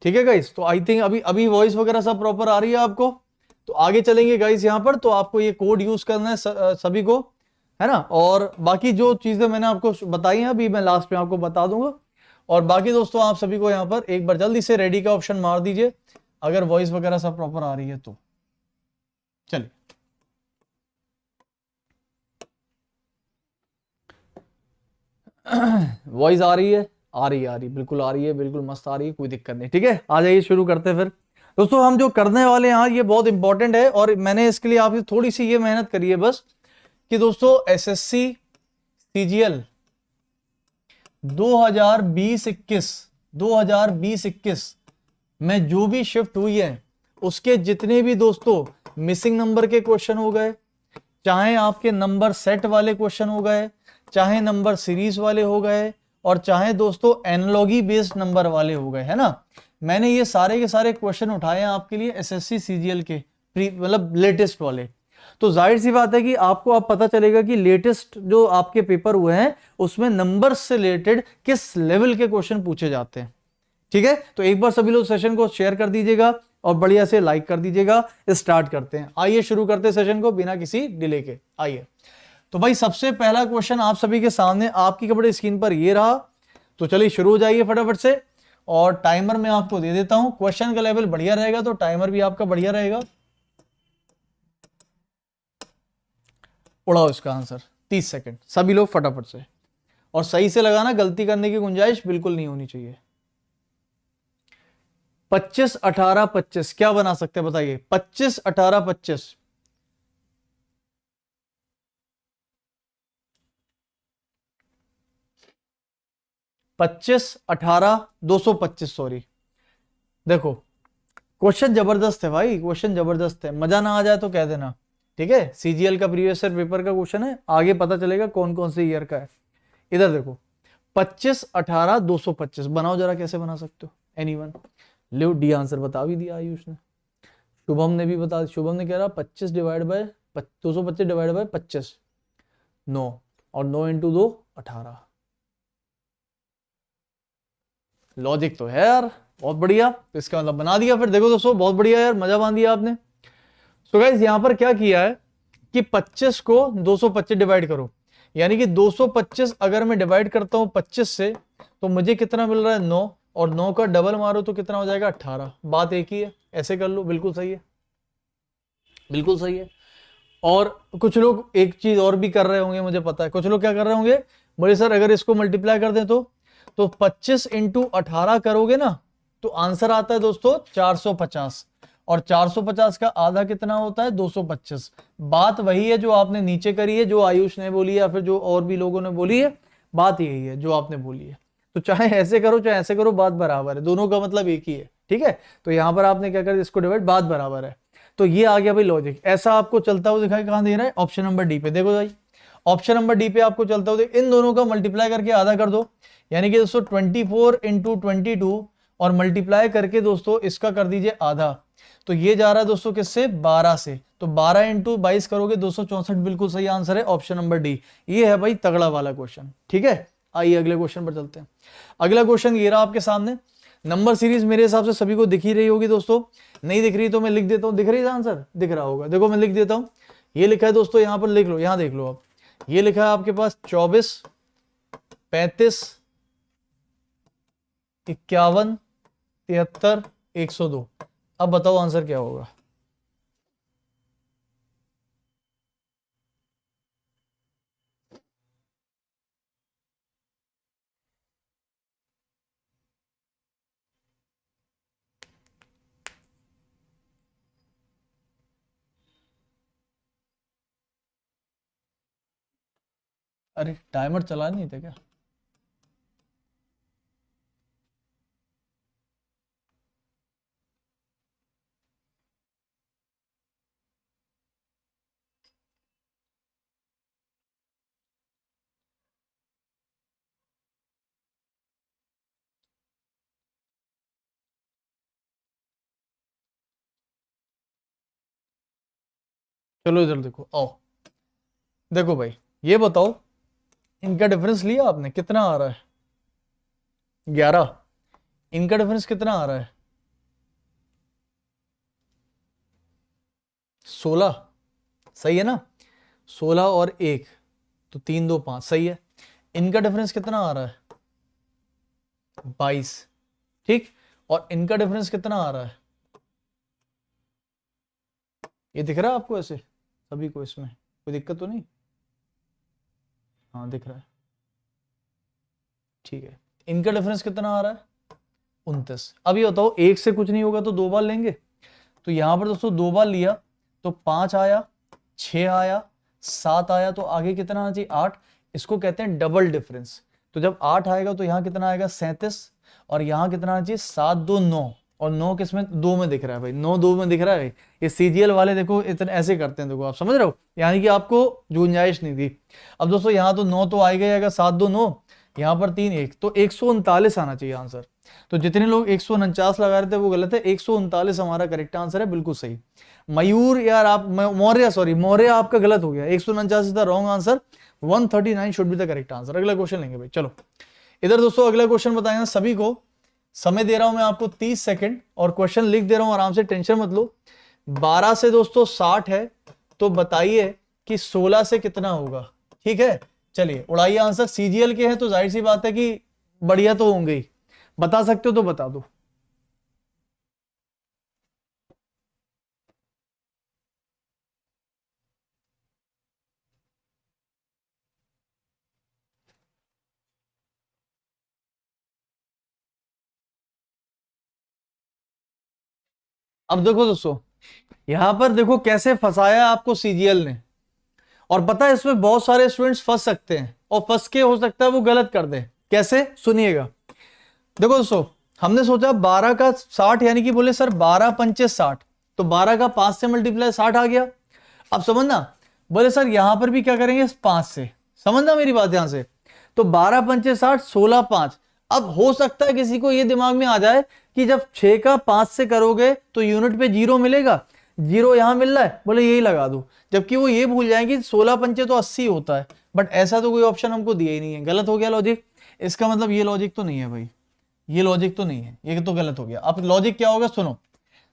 ठीक है गाइस, तो आई थिंक अभी अभी वॉइस वगैरह सब प्रॉपर आ रही है आपको। तो आगे चलेंगे गाइस यहाँ पर, तो आपको ये कोड यूज करना है सभी को, है ना। और बाकी जो चीजें मैंने आपको बताई हैं अभी मैं लास्ट में आपको बता दूंगा। और बाकी दोस्तों आप सभी को यहाँ पर एक बार जल्दी से रेडी का ऑप्शन मार दीजिए अगर वॉइस वगैरह सब प्रॉपर आ रही है तो। चलिए वॉइस आ रही है, आ रही है, बिल्कुल आ रही है, बिल्कुल मस्त आ रही है, कोई दिक्कत नहीं। ठीक है, आ जाइए शुरू करते हैं फिर। दोस्तों हम जो करने वाले हैं ये बहुत इंपॉर्टेंट है और मैंने इसके लिए आपसे थोड़ी सी ये मेहनत करी है बस कि दोस्तों एसएससी सीजीएल 2020-21 में जो भी शिफ्ट हुई है उसके जितने भी दोस्तों मिसिंग नंबर के क्वेश्चन हो गए, चाहे आपके नंबर सेट वाले क्वेश्चन हो गए, चाहे नंबर सीरीज वाले हो गए, और चाहे दोस्तों एनालॉगी बेस्ड नंबर वाले हो गए, है ना। मैंने ये सारे के सारे क्वेश्चन उठाए हैं आपके लिए एसएससी सीजीएल के मतलब लेटेस्ट वाले। तो जाहिर सी बात है कि आपको अब पता चलेगा कि लेटेस्ट जो आपके पेपर हुए हैं उसमें नंबर से रिलेटेड किस लेवल के क्वेश्चन पूछे जाते हैं। ठीक है, तो एक बार सभी लोग सेशन को शेयर कर दीजिएगा और बढ़िया से लाइक कर दीजिएगा। स्टार्ट करते हैं, आइए शुरू करते हैं सेशन को बिना किसी डिले के। आइए, तो भाई सबसे पहला क्वेश्चन आप सभी के सामने आपकी कपड़े स्क्रीन पर ये रहा। तो चलिए शुरू हो जाइए फटाफट से, और टाइमर मैं आपको दे देता हूं। क्वेश्चन का लेवल बढ़िया रहेगा तो टाइमर भी आपका बढ़िया रहेगा। उड़ाओ इसका आंसर 30 सेकंड, सभी लोग फटाफट से, और सही से लगाना, गलती करने की गुंजाइश बिल्कुल नहीं होनी चाहिए। 25 18 25 क्या बना सकते हैं बताइए? 25 18 25 25 18 225, सॉरी। देखो क्वेश्चन जबरदस्त है भाई, क्वेश्चन जबरदस्त है, मजा ना आ जाए तो कह देना। ठीक है, सीजीएल का प्रीवियस ईयर पेपर का क्वेश्चन है, आगे पता चलेगा कौन कौन से ईयर का है। इधर देखो 25 18 225 बनाओ जरा, कैसे बना सकते हो एनीवन? लो डी आंसर बता भी दिया आयुष ने, शुभम ने भी बता, शुभम ने कह रहा 25 डिवाइड बाय 225 डिवाइड बाय 25 9, और 9 इंटू 2 18। लॉजिक तो है यार, बहुत बढ़िया। तो इसका मतलब बना दिया फिर। देखो दोस्तों बहुत बढ़िया यार, मजा बांध दिया आपने। सो गाइस यहां पर क्या किया है कि 25 को 225 डिवाइड करो, यानी कि 225 अगर मैं डिवाइड करता हूं 25 से तो मुझे कितना मिल रहा है 9, और 9 का डबल मारो तो कितना हो जाएगा 18। बात एक ही है, ऐसे कर लो, बिल्कुल सही है, बिल्कुल सही है। और कुछ लोग एक चीज और भी कर रहे होंगे, मुझे पता है कुछ लोग क्या कर रहे होंगे, बोले सर अगर इसको मल्टीप्लाई कर दें तो 25 इंटू 18 करोगे ना तो आंसर आता है दोस्तों 450, और 450 का आधा कितना होता है 225। बात वही है जो आपने नीचे करी है, जो आयुष ने बोली है या फिर जो और भी लोगों ने बोली है, बात यही है जो आपने बोली है। तो चाहे ऐसे करो चाहे ऐसे करो, बात बराबर है, दोनों का मतलब एक ही है। ठीक है, तो यहां पर आपने क्या कर, इसको डिवाइड, बात बराबर है। तो ये आ गया भाई लॉजिक। ऐसा आपको चलता हुआ दिखाई कहां दे रहा है? ऑप्शन नंबर डी पे। देखो भाई ऑप्शन नंबर डी पे आपको चलता हुआ, इन दोनों का मल्टीप्लाई करके आधा कर दो, यानी कि दोस्तों 24 इंटू 22, और मल्टीप्लाई करके दोस्तों इसका कर दीजिए आधा। तो ये जा रहा है दोस्तों किससे? 12 से। तो 12 इंटू 22 करोगे 264, बिल्कुल सही आंसर है ऑप्शन नंबर डी। ये है भाई तगड़ा वाला क्वेश्चन। ठीक है, आइए अगले क्वेश्चन पर चलते हैं। अगला क्वेश्चन ये रहा आपके सामने। नंबर सीरीज मेरे हिसाब से सभी को दिख ही रही होगी दोस्तों, नहीं दिख रही तो मैं लिख देता हूं। दिख रही है आंसर? दिख रहा होगा, देखो मैं लिख देता हूं। ये लिखा है दोस्तों, यहां पर लिख लो, यहां देख लो आप, ये लिखा है आपके पास 24 35 51 73 102। अब बताओ आंसर क्या होगा? अरे टाइमर चला नहीं था क्या? चलो इधर देखो, आओ देखो भाई, ये बताओ इनका डिफरेंस लिया आपने, कितना आ रहा है? 11। इनका डिफरेंस कितना आ रहा है? 16 सही है ना, 16 और 1 तो 3 2 5 सही है। इनका डिफरेंस कितना आ रहा है 22, ठीक, और इनका डिफरेंस कितना आ रहा है, ये दिख रहा है आपको ऐसे सभी को, इसमें कोई दिक्कत तो नहीं, हाँ दिख रहा है, ठीक है। इनका डिफरेंस कितना आ रहा है 29। अब ये बताओ एक से कुछ नहीं होगा तो दो बार लेंगे, तो यहां पर दोस्तों दो बार लिया तो 5 आया, 6 आया, 7 आया, तो आगे कितना आना चाहिए 8। इसको कहते हैं डबल डिफरेंस। तो जब 8 आएगा तो यहां कितना आएगा 37, और यहां कितना आना चाहिए 7 2 9, और 9 किसमें 2 में दिख रहा है भाई, 9 2 में दिख रहा है। ये सीजीएल वाले देखो इतने ऐसे करते हैं, देखो आप समझ रहे हो, यानी कि आपको गुंजाइश नहीं दी। अब दोस्तों यहाँ तो 9 तो आएगा आएगा, 7 2 9, यहाँ पर 3 1, तो 139 आना चाहिए आंसर। तो जितने लोग 149 लगा रहे थे वो गलत है, 139 हमारा करेक्ट आंसर है, बिल्कुल सही। मयूर यार आप मौर्य, सॉरी मौर्य आपका गलत हो गया, 149 is the wrong answer, 139 should be the correct answer. अगला क्वेश्चन लेंगे भाई, चलो इधर दोस्तों अगला क्वेश्चन बताएंगे सभी को। समय दे रहा हूं मैं आपको 30 सेकंड, और क्वेश्चन लिख दे रहा हूं, आराम से टेंशन मत लो। 12 से दोस्तों 60 है, तो बताइए कि 16 से कितना होगा, ठीक है। चलिए उड़ाइए आंसर, सीजीएल के हैं तो जाहिर सी बात है कि बढ़िया तो होंगे ही, बता सकते हो तो बता दो। अब देखो दोस्तों, यहां पर देखो कैसे फंसाया आपको सीजीएल ने, और पता है इसमें बहुत सारे स्टूडेंट्स फंस सकते हैं, और फंस के हो सकता है वो गलत कर दें। कैसे, सुनिएगा। देखो दोस्तों, हमने सोचा 12 का 60, यानी कि बोले सर 12 पंचे 60, तो 12 का 5 से मल्टीप्लाई 60 आ गया। अब समझना, बोले सर यहां पर भी क्या करेंगे 5 से, समझना मेरी बात यहां से। तो 12 पंचे 60, 16 5। अब हो सकता है किसी को ये दिमाग में आ जाए कि जब 6 का 5 से करोगे तो यूनिट पे 0 मिलेगा, 0 यहां मिल रहा है, बोले यही लगा दो, जबकि वो ये भूल जाएंगे 16 पंचे तो 80 होता है, बट ऐसा तो कोई ऑप्शन हमको दिया ही नहीं है। गलत हो गया लॉजिक, इसका मतलब ये लॉजिक तो नहीं है भाई, ये लॉजिक तो नहीं है, ये तो गलत हो गया। अब लॉजिक क्या होगा सुनो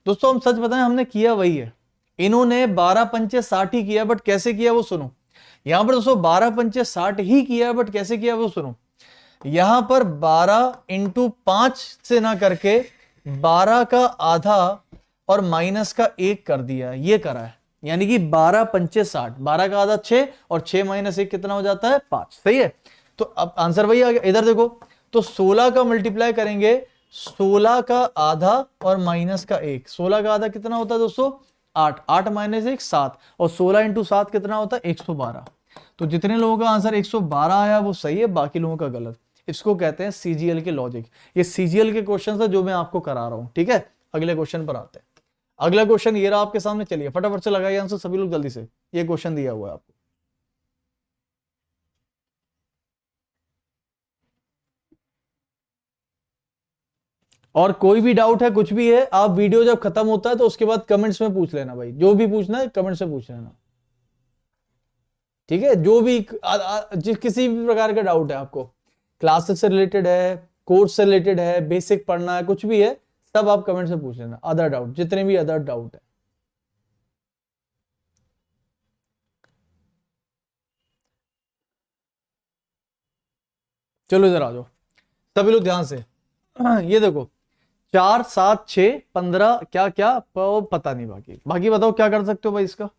दोस्तों, हम सच बताएं हमने किया वही है, इन्होंने 12 पंचे 60 ही किया, बट कैसे किया वो सुनो। यहां पर दोस्तों 12 पंचे 60 ही किया, बट कैसे किया वो सुनो। यहां पर 12 इंटू 5 से ना करके 12 का आधा और माइनस का 1 कर दिया, ये करा है, यानी कि 12 पंचे 60, 12 का आधा 6, और 6 माइनस 1 कितना हो जाता है 5, सही है। तो अब आंसर वही आ गया। इधर देखो, तो 16 का मल्टीप्लाई करेंगे, 16 का आधा और माइनस का 1, 16 का आधा कितना होता है दोस्तों 8, 8 माइनस 1 7, और 16 इंटू 7 कितना होता है 112। तो जितने लोगों का आंसर 112 आया वो सही है, बाकी लोगों का गलत। इसको कहते हैं सीजीएल के लॉजिक। ये सीजीएल के क्वेश्चन है जो मैं आपको करा रहा हूं, ठीक है। अगले क्वेश्चन पर आते हैं। अगला क्वेश्चन ये रहा आपके सामने, चलिए फटाफट से लगाइए आंसर सभी लोग जल्दी से, ये क्वेश्चन दिया हुआ है आपको। और कोई भी डाउट है कुछ भी है, आप वीडियो जब खत्म होता है तो उसके बाद कमेंट्स में पूछ लेना भाई, जो भी पूछना है कमेंट्स में पूछ लेना, ठीक है। जो भी जिस किसी भी प्रकार का डाउट है आपको, क्लासेस से रिलेटेड है, कोर्स से रिलेटेड है, बेसिक पढ़ना है, कुछ भी है, सब आप कमेंट से पूछ लेना। अदर डाउट, जितने भी अदर डाउट है। चलो इधर आ जाओ सभी लोग ध्यान से। ये देखो 4 7 6 15 क्या क्या पता नहीं, बाकी बाकी बताओ क्या कर सकते हो भाई इसका।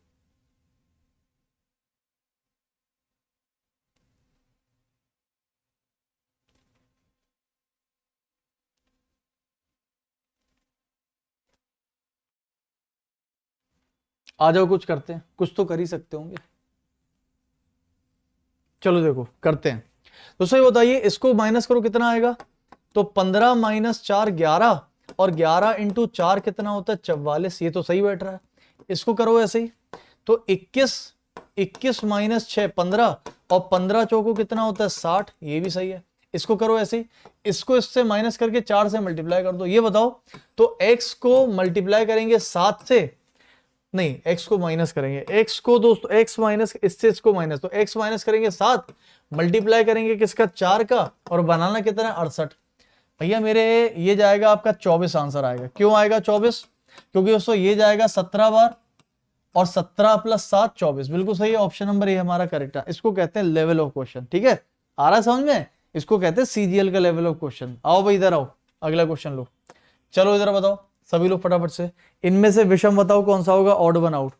आ जाओ कुछ करते हैं, कुछ तो कर ही सकते होंगे। चलो देखो करते हैं। तो सही बताइए, इसको माइनस करो कितना आएगा, तो 15 माइनस 4 11, और 11 इंटू 4 कितना होता है 44, ये तो सही बैठ रहा है। इसको करो ऐसे ही, तो 21 माइनस 6 15, और 15 चौको कितना होता है 60, ये भी सही है। इसको करो ऐसे ही, इसको इससे माइनस करके 4 से मल्टीप्लाई कर दो। ये बताओ, तो x को मल्टीप्लाई करेंगे 7 से, नहीं x को माइनस करेंगे, x को दोस्तों x माइनस इससे इसको माइनस, तो x माइनस करेंगे 7, मल्टीप्लाई करेंगे किसका 4 का, और बनाना कितना है 68। भैया मेरे ये जाएगा आपका 24 आंसर आएगा। क्यों आएगा 24, क्योंकि दोस्तों ये जाएगा 17 बार, और 17 प्लस 7 24, बिल्कुल सही है, ऑप्शन नंबर ये हमारा करेक्ट है। इसको कहते हैं लेवल ऑफ क्वेश्चन, ठीक है, आ रहा है समझ में, इसको कहते हैं सीजीएल का लेवल ऑफ क्वेश्चन। आओ भाई इधर आओ, अगला क्वेश्चन लो, चलो इधर बताओ सभी लोग फटाफट से, इनमें से विषम बताओ कौन सा होगा, ऑड वन आउट।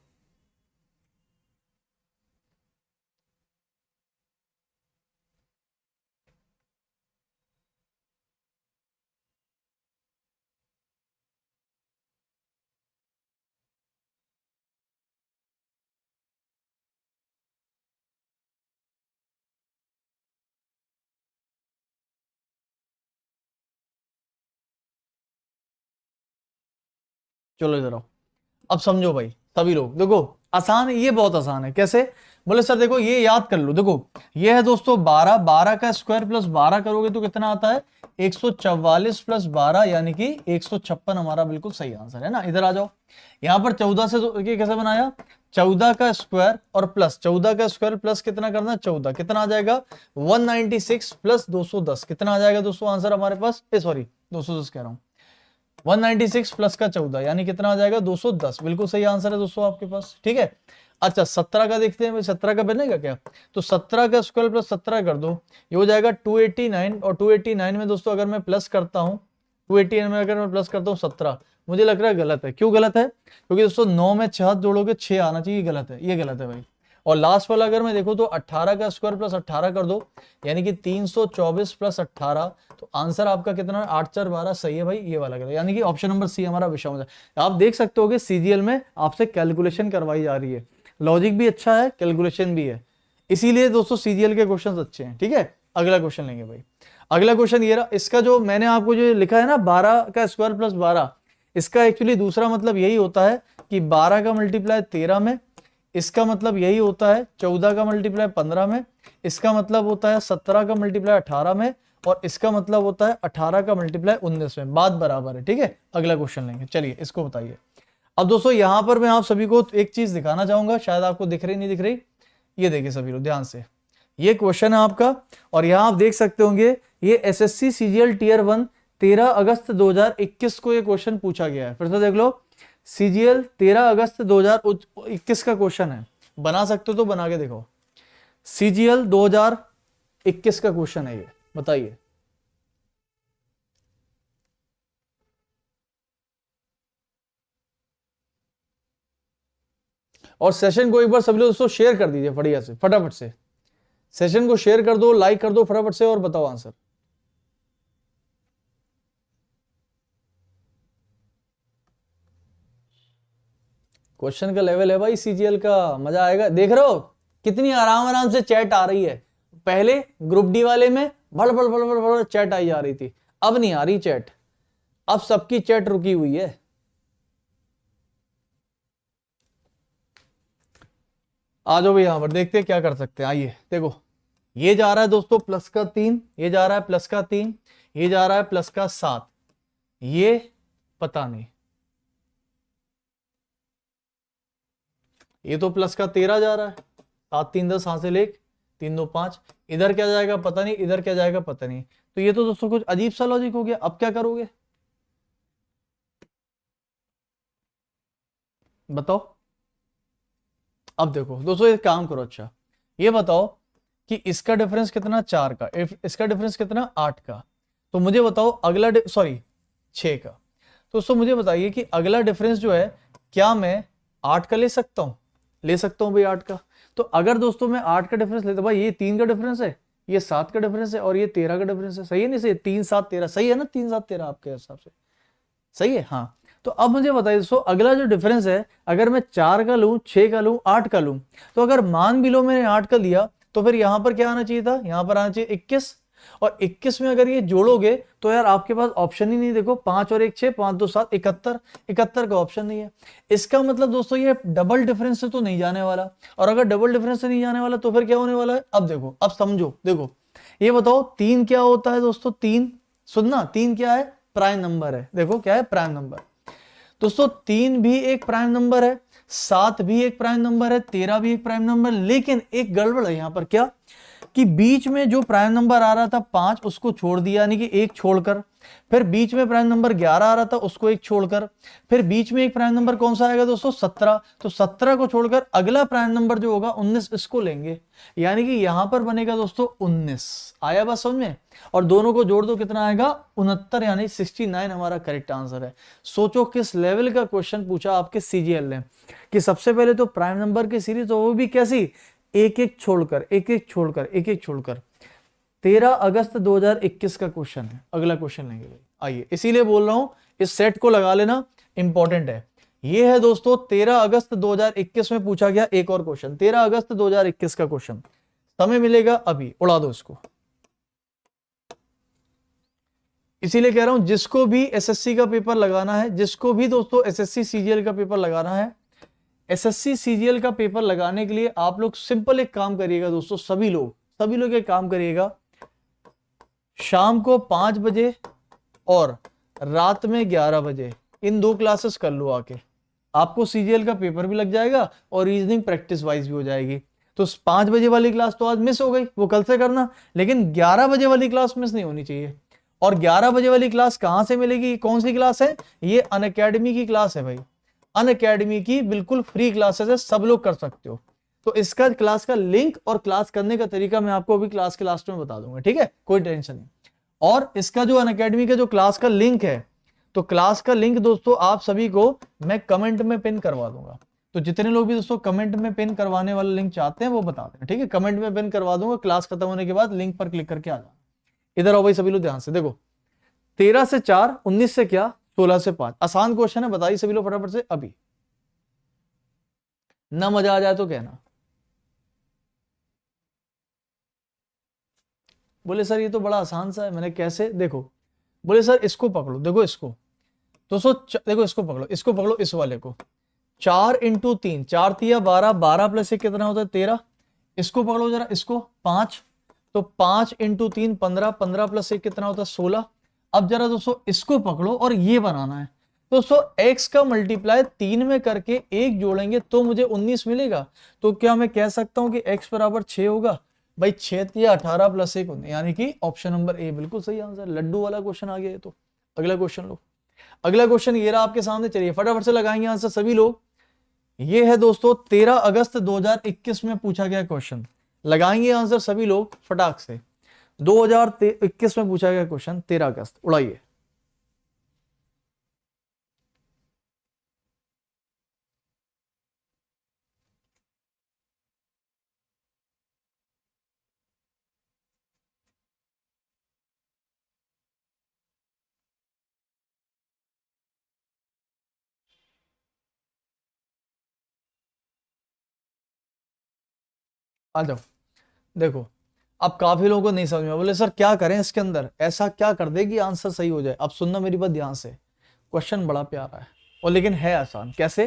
चलो इधर आओ, अब समझो भाई सभी लोग, देखो आसान है, ये बहुत आसान है। कैसे बोले सर, देखो ये याद कर लो, देखो ये है दोस्तों 12, 12 का स्क्वायर प्लस 12 करोगे तो कितना आता है 144 प्लस 12 यानी कि 156 हमारा बिल्कुल सही आंसर है ना। इधर आ जाओ, यहां पर 14 से ये कैसे बनाया, 14 का स्क्वायर और प्लस 14 का स्क्वायर प्लस कितना करना है 14, कितना आ जाएगा 196 प्लस 210, कितना आ जाएगा दोस्तों आंसर हमारे पास, सॉरी 210 कह रहा हूं, 196 प्लस का 14 यानी कितना आ जाएगा 210, बिल्कुल सही आंसर है दोस्तों आपके पास, ठीक है। अच्छा 17 का देखते हैं भाई, 17 का बनेगा क्या, तो 17 का स्क्वायर प्लस 17 कर दो, ये हो जाएगा 289, और 289 में दोस्तों अगर मैं प्लस करता हूँ, 289 में अगर मैं प्लस करता हूँ 17, मुझे लग रहा है गलत है। क्यों गलत है, क्योंकि दोस्तों 9 में 6 जोड़ोगे 6 आना चाहिए, गलत है, ये गलत है भाई। और लास्ट वाला अगर मैं देखो तो 18 का स्क्वायर प्लस 18 कर दो यानी कि 324 प्लस 18, तो आंसर आपका कितना 8 4 12, सही है भाई, ये वाला कर दो, यानी कि ऑप्शन नंबर सी हमारा विषम है। आप देख सकते हो कि सीजीएल में आपसे कैलकुलेशन करवाई जा रही है, लॉजिक भी अच्छा है, कैलकुलेशन भी है, इसीलिए दोस्तों सीजीएल के क्वेश्चन अच्छे हैं, ठीक है। अगला क्वेश्चन लेंगे भाई, अगला क्वेश्चन ये रहा, इसका जो मैंने आपको जो लिखा है ना 12 का स्क्वायर प्लस 12, इसका एक्चुअली दूसरा मतलब यही होता है कि 12 का मल्टीप्लाई 13 में, इसका मतलब यही होता है 14 का मल्टीप्लाई 15 में, इसका मतलब होता है 17 का मल्टीप्लाई 18 में, और इसका मतलब होता है 18 का मल्टीप्लाई 19 में, बात बराबर है, ठीक है। अगला क्वेश्चन लेंगे, चलिए इसको बताइए। अब दोस्तों यहां पर मैं आप सभी को एक चीज दिखाना चाहूंगा, शायद आपको दिख रही नहीं दिख रही, ये देखिए सभी लोग ध्यान से, ये क्वेश्चन है आपका, और यहां आप देख सकते होंगे ये एसएससी सीजीएल टियर 1 13 अगस्त 2021 को ये क्वेश्चन पूछा गया है। फिर से देख लो, सीजीएल 13 अगस्त 2021 का क्वेश्चन है, बना सकते हो तो बना के देखो, सीजीएल 2021 का क्वेश्चन है ये, बताइए। और सेशन को एक बार सभी लोग दोस्तों शेयर कर दीजिए बढ़िया से, फटाफट से सेशन को शेयर कर दो, लाइक कर दो फटाफट से, और बताओ आंसर। क्वेश्चन का लेवल है भाई सीजीएल का, मजा आएगा। देख रहे हो कितनी आराम आराम से चैट आ रही है, पहले ग्रुप डी वाले में भड़ भड़ भड़ भड़ भड़ चैट आई जा रही थी, अब नहीं आ रही चैट, अब सबकी चैट रुकी हुई है। आ जाओ भाई, यहां पर देखते हैं क्या कर सकते हैं, आइए देखो, ये जा रहा है दोस्तों प्लस का 3, ये जा रहा है प्लस का 3, ये जा रहा है प्लस का 7, ये पता नहीं, ये तो प्लस का 13 जा रहा है, 7 3 10 हासिल 1 3 2 5, इधर क्या जाएगा पता नहीं, इधर क्या जाएगा पता नहीं, तो ये तो दोस्तों कुछ अजीब सा लॉजिक हो गया। अब क्या करोगे बताओ। अब देखो दोस्तों एक काम करो, अच्छा ये बताओ कि इसका डिफरेंस कितना 4 का, इसका डिफरेंस कितना 8 का, तो मुझे बताओ अगला सॉरी 6 का, तो दोस्तों मुझे बताइए कि अगला डिफरेंस जो है क्या मैं 8 का ले सकता हूं, ले सकता हूं भाई 8 का। तो अगर दोस्तों मैं 8 का डिफरेंस लेता, भाई ये 3 का डिफरेंस है, ये 7 का डिफरेंस है, और ये 13 का डिफरेंस है, सही है नहीं सही, 3 7 13 सही है ना, 3 7 13 आपके हिसाब से सही है, हाँ। तो अब मुझे बताइए दोस्तों अगला जो डिफरेंस है, अगर मैं 4 का लूं 6 का लूं 8 का लूं, तो अगर मान भी लो मैंने 8 का लिया, तो फिर यहां पर क्या आना चाहिए था, यहां पर आना चाहिए 21, और 21 में अगर ये जोड़ोगे तो यार आपके पास ऑप्शन ही नहीं, देखो 5 और 1 6, 5 2 7, 71, 71 का ऑप्शन नहीं है। इसका मतलब दोस्तों ये डबल डिफरेंस से तो नहीं जाने वाला, और अगर डबल डिफरेंस से नहीं जाने वाला तो फिर क्या होने वाला है, अब देखो, अब समझो, देखो ये बताओ 3 क्या होता है दोस्तों, 3 सुनना, 3 क्या है, प्राइम नंबर है, देखो क्या है प्राइम नंबर दोस्तों, 3 भी एक प्राइम नंबर है, 7 भी एक प्राइम नंबर है, 13 भी एक प्राइम नंबर, लेकिन एक गड़बड़ है यहां पर, क्या कि बीच में जो प्राइम नंबर आ रहा था 5 उसको छोड़ दिया, यानी कि एक छोड़कर, फिर बीच में प्राइम नंबर 11 आ रहा था उसको एक छोड़कर, फिर बीच में एक प्राइम नंबर कौन सा आएगा दोस्तों 17, तो 17 को छोड़कर अगला प्राइम नंबर जो होगा 19 इसको लेंगे, यानी कि यहां पर बनेगा दोस्तों 19। आया बात समझ में? और दोनों को जोड़ दो कितना आएगा 69, यानी 69 हमारा करेक्ट आंसर है। सोचो किस लेवल का क्वेश्चन पूछा आपके सीजीएल ने, कि सबसे पहले तो प्राइम नंबर की सीरीज, तो वो भी कैसी, एक एक छोड़कर एक एक छोड़कर एक एक छोड़कर। 13 अगस्त 2021 का क्वेश्चन है, अगला क्वेश्चन लेंगे भाई। आइए, इसीलिए बोल रहा हूं इस सेट को लगा लेना, इंपॉर्टेंट है। ये है दोस्तों 13 अगस्त 2021 में पूछा गया एक और क्वेश्चन, 13 अगस्त 2021 का क्वेश्चन। समय मिलेगा अभी, उड़ा दो इसको। इसीलिए कह रहा हूं जिसको भी एसएससी का पेपर लगाना है, जिसको भी दोस्तों एसएससी सीजीएल का पेपर लगाना है, एसएससी सीजीएल का पेपर लगाने के लिए आप लोग सिंपल एक काम करिएगा दोस्तों, सभी लोग एक काम करिएगा, शाम को 5 बजे और रात में 11 बजे इन 2 क्लासेस कर लो आके, आपको सीजीएल का पेपर भी लग जाएगा और रीजनिंग प्रैक्टिस वाइज भी हो जाएगी। तो 5 बजे वाली क्लास तो आज मिस हो गई, वो कल से करना, लेकिन 11 बजे वाली क्लास मिस नहीं होनी चाहिए। और 11 बजे वाली क्लास कहां से मिलेगी, कौन सी क्लास है ये, अनअकैडमी की क्लास है भाई, अनअकैडमी की बिल्कुल फ्री क्लासेस है, सब लोग कर सकते हो। तो इसका क्लास का लिंक और क्लास करने का तरीका मैं आपको अभी क्लास के लास्ट में बता दूंगा, ठीक है, कोई टेंशन नहीं। और इसका जो अनअकैडमी का जो क्लास का लिंक है, तो क्लास का लिंक दोस्तों आप सभी को मैं कमेंट में पिन करवा दूंगा। तो जितने लोग भी दोस्तों कमेंट में पिन करवाने वाला लिंक चाहते हैं वो बता दें, ठीक है, कमेंट में पिन करवा दूंगा, क्लास खत्म होने के बाद लिंक पर क्लिक करके आ जाना। इधर आओ भाई सभी लोग ध्यान से देखो, 13 से 4, 19 से क्या, 16 से 5, आसान क्वेश्चन है, बताइए सभी लोग फटाफट से अभी, ना मजा आ जाए तो कहना। बोले सर ये तो बड़ा आसान सा है, मैंने कैसे, देखो, बोले सर इसको पकड़ो, देखो इसको दोस्तों, देखो इसको पकड़ो, इसको पकड़ो, इस वाले को, 4 इंटू 3, 4 तिया 12, 12 प्लस 1 कितना होता है 13, इसको पकड़ो जरा, इसको 5, तो 5 इंटू 3 15, 15 प्लस 1 कितना होता है 16। अब जरा दोस्तों इसको पकड़ो और ये बनाना है दोस्तों, x का मल्टीप्लाई 3 में करके 1 जोड़ेंगे तो मुझे 19 मिलेगा। तो क्या मैं कह सकता हूं कि x बराबर 6 होगा भाई, 6 या 18 प्लस 1 यानी कि ऑप्शन नंबर ए बिल्कुल सही आंसर। लड्डू वाला क्वेश्चन आ गया है। तो अगला क्वेश्चन लो, अगला क्वेश्चन ये रहा आपके सामने, चलिए फटाफट से लगाएंगे आंसर सभी लोग। ये है दोस्तों 13 अगस्त 2021 में पूछा गया क्वेश्चन, लगाएंगे आंसर सभी लोग फटाक से। 2021 में पूछा गया क्वेश्चन 13 अगस्त, उड़ाइए। आ जाओ, देखो अब काफी लोगों को नहीं समझ में, बोले सर क्या करें इसके अंदर, ऐसा क्या कर दे कि आंसर सही हो जाए। अब सुनना मेरी बात ध्यान से, क्वेश्चन बड़ा प्यारा है और लेकिन है आसान। कैसे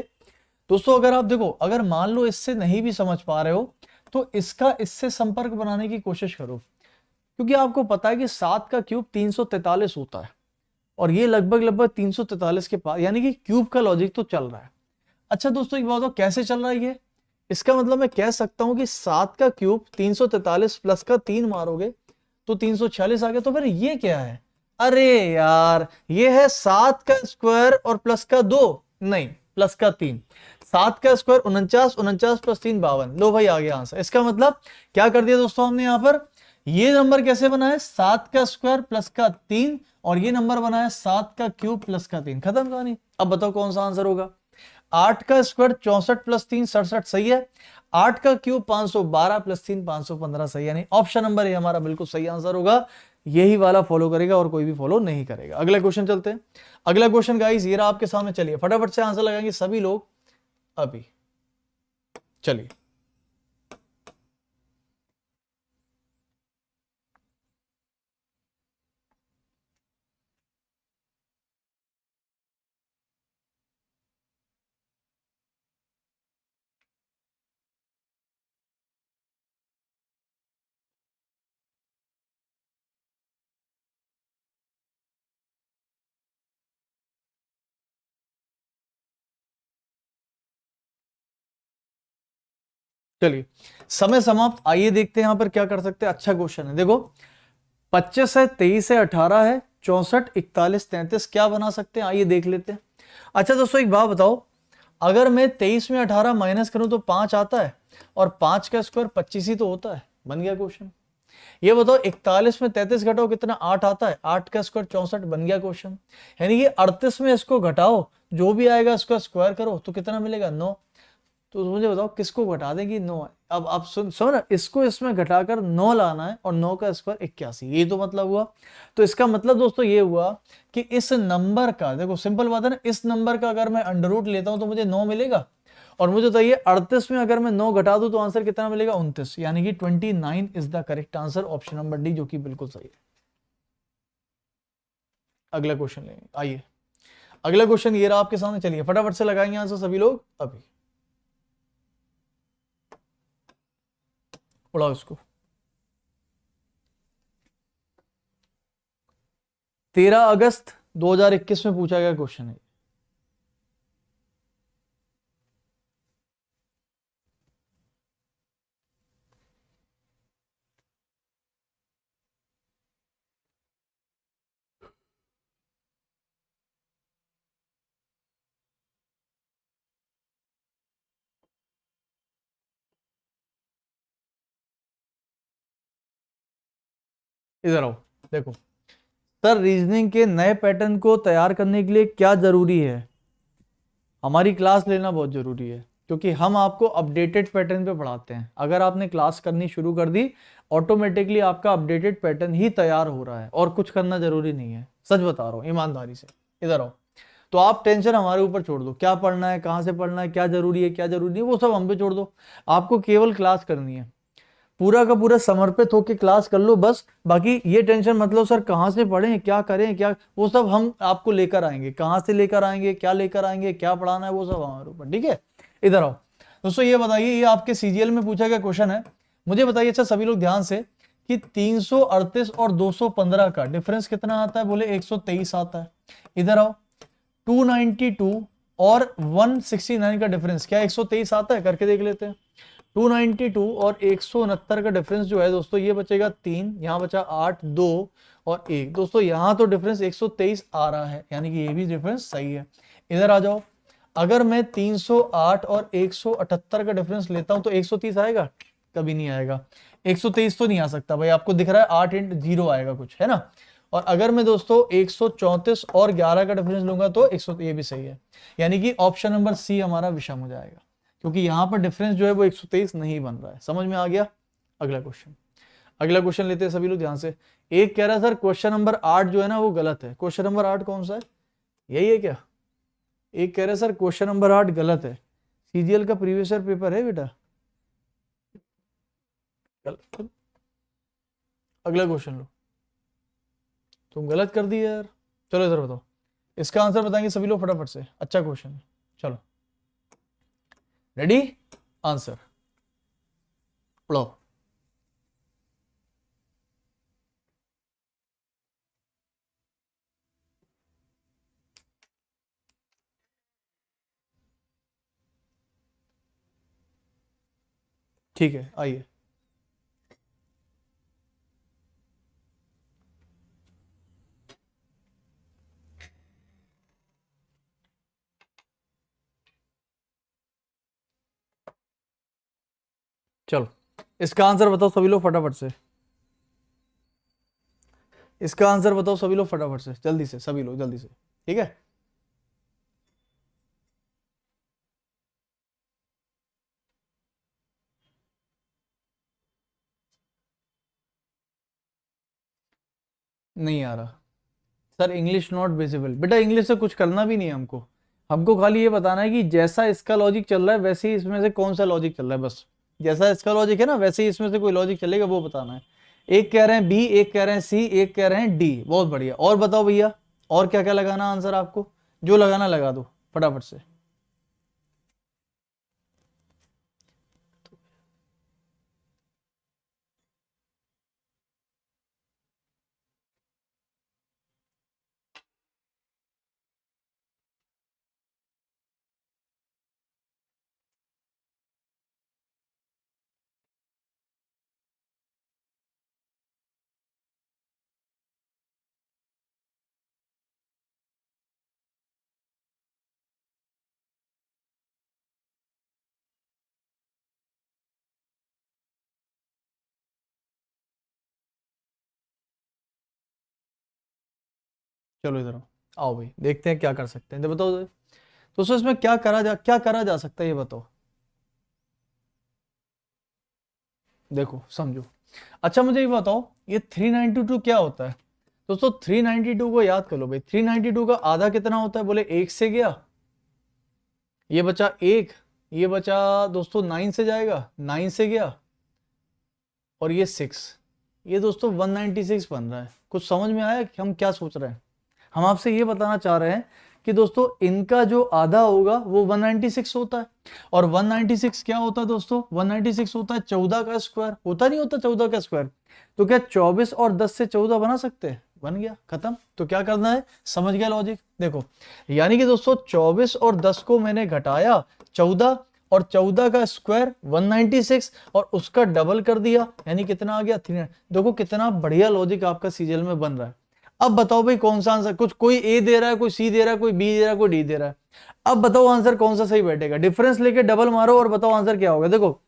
दोस्तों, अगर आप देखो, अगर मान लो इससे नहीं भी समझ पा रहे हो तो इसका इससे संपर्क बनाने की कोशिश करो, क्योंकि आपको पता है कि 7 का क्यूब 343 होता है और ये लगभग लगभग 343 के पास, यानी कि क्यूब का लॉजिक तो चल रहा है। अच्छा दोस्तों एक बात बताओ कैसे चल रहा है ये, इसका मतलब मैं कह सकता हूं कि 7 का क्यूब 343 प्लस का 3 मारोगे तो 346 आ गया। तो फिर ये क्या है, अरे यार ये है 7 का स्क्वायर और प्लस का 2, नहीं प्लस का 3, 7 का स्क्वायर 49, 49 प्लस 3 52। लो भाई आ गया आंसर। इसका मतलब क्या कर दिया दोस्तों हमने यहां पर, ये नंबर कैसे बना है 7 का स्क्वायर प्लस का 3 और ये नंबर बना है 7 का क्यूब प्लस का 3, खत्म कहानी। अब बताओ कौन सा आंसर होगा। 8 का स्क्वायर 64 प्लस 3 67 सही है, 8 का क्यूब 512 प्लस 3 515 सही है, यानी ऑप्शन नंबर ए हमारा बिल्कुल सही आंसर होगा। यही वाला फॉलो करेगा और कोई भी फॉलो नहीं करेगा। अगला क्वेश्चन चलते हैं, अगला क्वेश्चन गाइस ये रहा आपके सामने, चलिए फटाफट से आंसर लगाएंगे सभी लोग अभी, चलिए। चलिए समय समाप्त। आइए देखते हैं यहां पर क्या कर सकते हैं। अच्छा क्वेश्चन है, देखो 25 है, 23 है, 18 है, 64, 41, 33 क्या बना सकते हैं, आइए देख लेते हैं। अच्छा दोस्तों एक बात बताओ, अगर मैं 23 में 18 माइनस करूं तो 5 आता है, और 5 का स्क्वायर 25 ही तो होता है। बन गया क्वेश्चन। ये बताओ 41 में 33 घटाओ कितना, 8 आता है, 8 का स्क्वायर 64। बन गया क्वेश्चन। यानी कि 38 में इसको घटाओ, जो भी आएगा इसका स्क्वायर करो तो कितना मिलेगा, 9। तो मुझे बताओ किसको घटा देंगे, 9 है। अब आप सुनो ना, इसको इसमें घटाकर 9 लाना है, और 9 का स्क्वायर 81, ये तो मतलब हुआ। तो इसका मतलब दोस्तों ये हुआ कि इस नंबर का, देखो सिंपल बात है ना, इस नंबर का अगर मैं अंडर रूट लेता हूं तो मुझे 9 मिलेगा। और मुझे बताइए 38 में अगर मैं 9 घटा दूं तो आंसर कितना मिलेगा, 29। यानी कि 29 is the correct answer, option number D, जो कि बिल्कुल सही है। अगला क्वेश्चन लेंगे, आइए अगला क्वेश्चन ये रहा आपके सामने। चलिए फटाफट से लगाएंगे आंसर सभी लोग अभी, उड़ाओ इसको। 13 अगस्त 2021 में पूछा गया क्वेश्चन है। इधर आओ, देखो सर, रीजनिंग के नए पैटर्न को तैयार करने के लिए क्या जरूरी है, हमारी क्लास लेना बहुत जरूरी है, क्योंकि हम आपको अपडेटेड पैटर्न पे पढ़ाते हैं। अगर आपने क्लास करनी शुरू कर दी, ऑटोमेटिकली आपका अपडेटेड पैटर्न ही तैयार हो रहा है, और कुछ करना जरूरी नहीं है। सच बता रहा हूं ईमानदारी से। इधर आओ, तो आप टेंशन हमारे ऊपर छोड़ दो, क्या पढ़ना है, कहां से पढ़ना है, क्या जरूरी है, क्या जरूरी नहीं, वो सब हम पे छोड़ दो। आपको केवल क्लास करनी है, पूरा का पूरा समर्पित होकर क्लास कर लो बस। बाकी ये टेंशन मतलब सर कहाँ से पढ़ें, क्या करें, क्या, वो सब हम आपको लेकर आएंगे, कहाँ से लेकर आएंगे, क्या लेकर आएंगे, क्या पढ़ाना है, वो सब हमारे ऊपर, ठीक है। इधर आओ दोस्तों, ये बताइए, ये आपके सीजीएल में पूछा गया क्वेश्चन है। मुझे बताइए अच्छा सभी लोग ध्यान से, कि 338 और 215 का डिफरेंस कितना आता है, बोले 123 आता है। इधर आओ, 292 और 169 का डिफरेंस क्या 123 आता है, करके देख लेते हैं। 292 और 169 का डिफरेंस जो है दोस्तों, ये बचेगा 3, यहां बचा 8, 2 और 1। दोस्तों यहां तो डिफरेंस 123 आ रहा है, यानी कि ये भी डिफरेंस सही है। इधर आ जाओ, अगर मैं 308 और 178 का डिफरेंस लेता हूं तो 130 आएगा, कभी नहीं आएगा। 123 तो नहीं आ सकता भाई, आपको दिख रहा है 8 इंट 0 आएगा कुछ, है ना। और अगर मैं दोस्तों 134 और 11 का डिफरेंस लूंगा तो 100, ये भी सही है। यानी कि ऑप्शन नंबर सी हमारा विषम हो जाएगा, क्योंकि यहां पर डिफरेंस जो है वो 123 नहीं बन रहा है। समझ में आ गया। अगला क्वेश्चन, अगला क्वेश्चन लेते हैं सभी लोग ध्यान से। एक कह रहा है सर क्वेश्चन नंबर 8 जो है ना वो गलत है। क्वेश्चन नंबर 8 कौन सा है, यही है क्या। एक कह रहे हैं सर क्वेश्चन नंबर 8 गलत है, सीजीएल का प्रीवियस ईयर पेपर है बेटा, गलत। अगला क्वेश्चन लो, तुम गलत कर दिए यार। चलो इधर बताओ, इसका आंसर बताएंगे सभी लोग फटाफट से। अच्छा क्वेश्चन है, चलो रेडी, आंसर पढ़ो। ठीक है आइए, चलो इसका आंसर बताओ सभी लोग फटाफट से। इसका आंसर बताओ सभी लोग फटाफट से, जल्दी से सभी लोग जल्दी से, ठीक है। नहीं आ रहा सर, इंग्लिश नॉट विजिबल। बेटा इंग्लिश से कुछ करना भी नहीं है हमको, हमको खाली ये बताना है कि जैसा इसका लॉजिक चल रहा है वैसे ही इसमें से कौन सा लॉजिक चल रहा है, बस। जैसा इसका लॉजिक है ना वैसे ही इसमें से कोई लॉजिक चलेगा वो बताना है। एक कह रहे हैं बी, एक कह रहे हैं सी, एक कह रहे हैं डी। बहुत बढ़िया, और बताओ भैया, और क्या क्या लगाना आंसर आपको, जो लगाना लगा दो फटाफट से। चलो इधर आओ भाई, देखते हैं क्या कर सकते हैं। तो बताओ दोस्तों इसमें क्या करा जा सकता है, ये बताओ। देखो समझो। अच्छा मुझे ये बताओ, ये 392 क्या होता है दोस्तों? 392 को याद कर लो भाई। 392 का आधा कितना होता है? बोले 1 से गया, ये बचा 1, ये बचा दोस्तों 9 से जाएगा, 9 से गया, और ये 6, ये दोस्तों 196 बन रहा है। कुछ समझ में आया कि हम क्या सोच रहे हैं? हम आपसे ये बताना चाह रहे हैं कि दोस्तों इनका जो आधा होगा वो 196 होता है। और 196 क्या होता है दोस्तों? 196 होता है 14 का स्क्वायर। होता नहीं होता 14 का स्क्वायर? तो क्या 24 और 10 से 14 बना सकते हैं? बन गया, खत्म। तो क्या करना है? समझ गया लॉजिक? देखो, यानी कि दोस्तों 24 और 10 को मैंने घटाया 14, और 14 का स्क्वायर 196, और उसका डबल कर दिया, यानी कितना आ गया? 300। देखो कितना बढ़िया लॉजिक आपका सीजीएल में बन रहा है। अब बताओ भाई कौन सा आंसर, कुछ कोई ए दे रहा है, कोई सी दे रहा है, कोई बी दे रहा है, कोई डी दे रहा है। अब बताओ आंसर कौन सा सही बैठेगा? डिफरेंस लेके डबल मारो और बताओ आंसर क्या होगा। देखो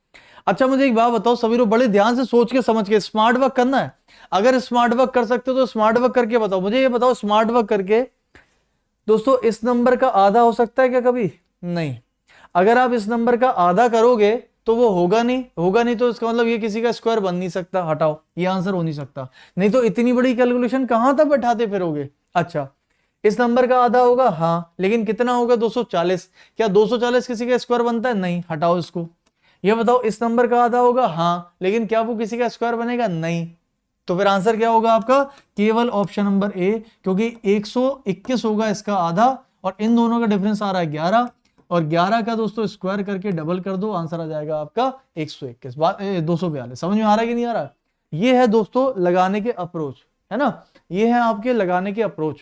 अच्छा मुझे एक बात बताओ सभी लोग, बड़े ध्यान से सोच के समझ के स्मार्ट वर्क करना है। अगर स्मार्ट वर्क कर सकते हो तो स्मार्ट वर्क करके बताओ मुझे। ये बताओ स्मार्ट वर्क करके दोस्तों इस नंबर का आधा हो सकता है क्या कभी? नहीं। अगर आप इस नंबर का आधा करोगे तो वो होगा नहीं, होगा नहीं तो इसका मतलब ये किसी का स्क्वायर बन नहीं सकता, हटाओ, ये आंसर हो नहीं सकता। नहीं तो इतनी बड़ी कैलकुलेशन कहां तक बैठाते फिरोगे। अच्छा इस नंबर का आधा होगा, हाँ, लेकिन कितना होगा? 240। क्या 240 किसी का स्क्वायर बनता है? नहीं, हटाओ इसको। ये बताओ इस नंबर का आधा होगा, हाँ, लेकिन क्या वो किसी का स्क्वायर बनेगा? नहीं। तो फिर आंसर क्या होगा आपका? केवल ऑप्शन नंबर ए, क्योंकि 121 होगा इसका आधा, और इन दोनों का डिफरेंस आ रहा है 11, और 11 का दोस्तों स्क्वायर करके डबल कर दो, आंसर आ जाएगा आपका 121। 242। समझ में आ रहा है कि नहीं आ रहा? ये है दोस्तों लगाने के अप्रोच, है ना? ये है आपके लगाने के अप्रोच।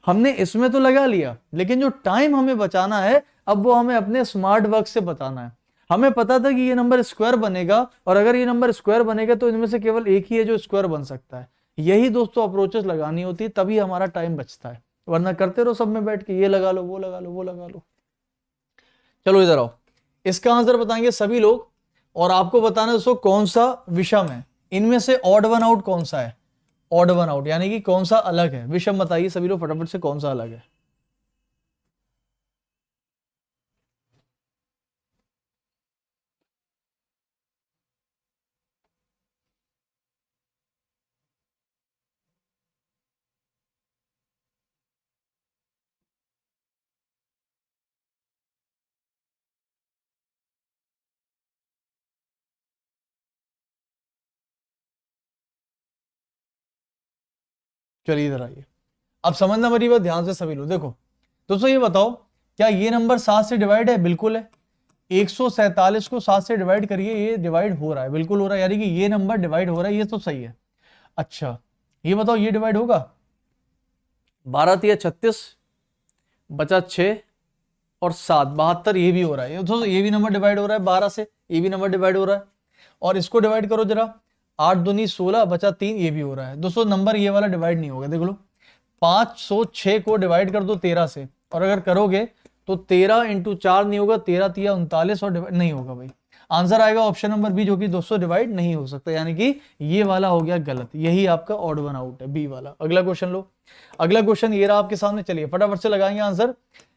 हमने इसमें तो लगा लिया, लेकिन जो टाइम हमें बचाना है अब वो हमें अपने स्मार्ट वर्क से बताना है। हमें पता था कि ये नंबर स्क्वायर बनेगा, और अगर ये नंबर स्क्वायर बनेगा तो इनमें से केवल एक ही है जो स्क्वायर बन सकता है। यही दोस्तों अप्रोचेस लगानी होती है, तभी हमारा टाइम बचता है। वरना करते रहो सब में बैठ के, ये लगा लो, वो लगा लो, वो लगा लो। चलो इधर आओ, इसका आंसर बताएंगे सभी लोग, और आपको बताना दोस्तों कौन सा विषम है। इनमें से ऑड वन आउट कौन सा है? ऑड वन आउट यानी कि कौन सा अलग है? विषम बताइए सभी लोग फटाफट से, कौन सा अलग है? चलिए इधर आइए, अब समझना मेरी बात ध्यान से सभी लोग। देखो दोस्तों ये बताओ, क्या ये नंबर 7 से डिवाइड है? बिल्कुल है। 147 को 7 से डिवाइड करिए, ये डिवाइड हो रहा है, बिल्कुल हो रहा है, यानी कि ये नंबर डिवाइड हो रहा है, ये तो सही है। अच्छा ये बताओ ये डिवाइड होगा? 12 तिया 36, बचा 6 और 7 72, ये भी हो रहा है दोस्तों, ये भी नंबर डिवाइड हो रहा है 12 से, ये भी नंबर डिवाइड हो रहा है। और इसको डिवाइड करो जरा, 8 दूनी 16, बचा 3, ये भी हो रहा है दोस्तों। नंबर ये वाला डिवाइड नहीं होगा, देख लो। 506 को डिवाइड कर दो 13 से, और अगर करोगे तो 13 इंटू 4 नहीं होगा, 13 तिया 39, और डिवाइड नहीं होगा भाई। आंसर आएगा ऑप्शन नंबर बी, जो कि दोस्तों डिवाइड नहीं हो सकता, यानी कि ये वाला हो गया गलत। यही आपका ऑड वन आउट है, बी वाला। अगला क्वेश्चन लो। अगला क्वेश्चन ये रहा आपके सामने, चलिए फटाफट से लगाएंगे आंसर।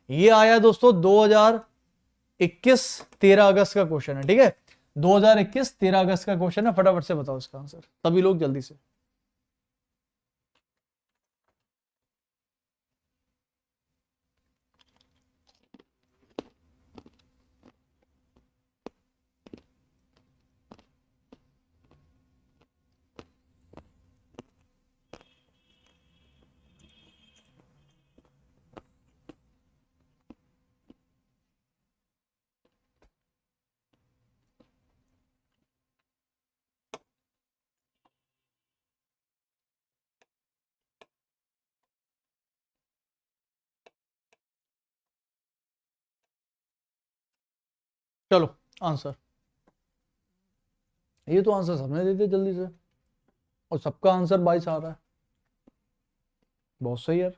ये आया दोस्तों 2021 13 अगस्त का क्वेश्चन है, ठीक है? 2021 13 अगस्त का क्वेश्चन है, फटाफट से बताओ इसका आंसर सभी लोग जल्दी से। चलो आंसर, ये तो आंसर सबने दे दिया जल्दी से, और सबका आंसर 22 आ रहा है। बहुत सही यार,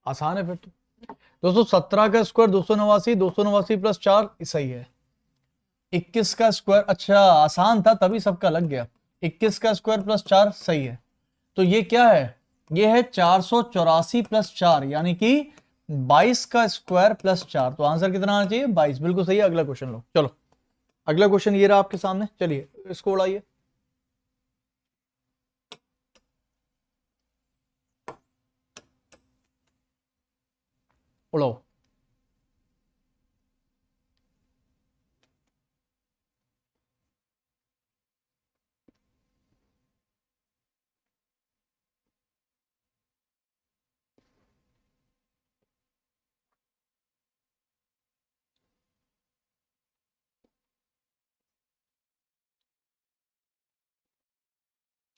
आसान है फिर तो। दोस्तों 17 का स्क्वायर 289, 289 प्लस 4 सही है। 21 का स्क्वायर, अच्छा आसान था तभी सबका लग गया। 21 का स्क्वायर प्लस 4 सही है। तो ये क्या है, ये है 484 प्लस 4 यानी कि 22 का स्क्वायर प्लस 4। तो आंसर कितना आना चाहिए, 22। बिल्कुल सही है। अगला क्वेश्चन लो। चलो अगला क्वेश्चन ये रहा आपके सामने, चलिए इसको उड़ाइए। उड़ाओ।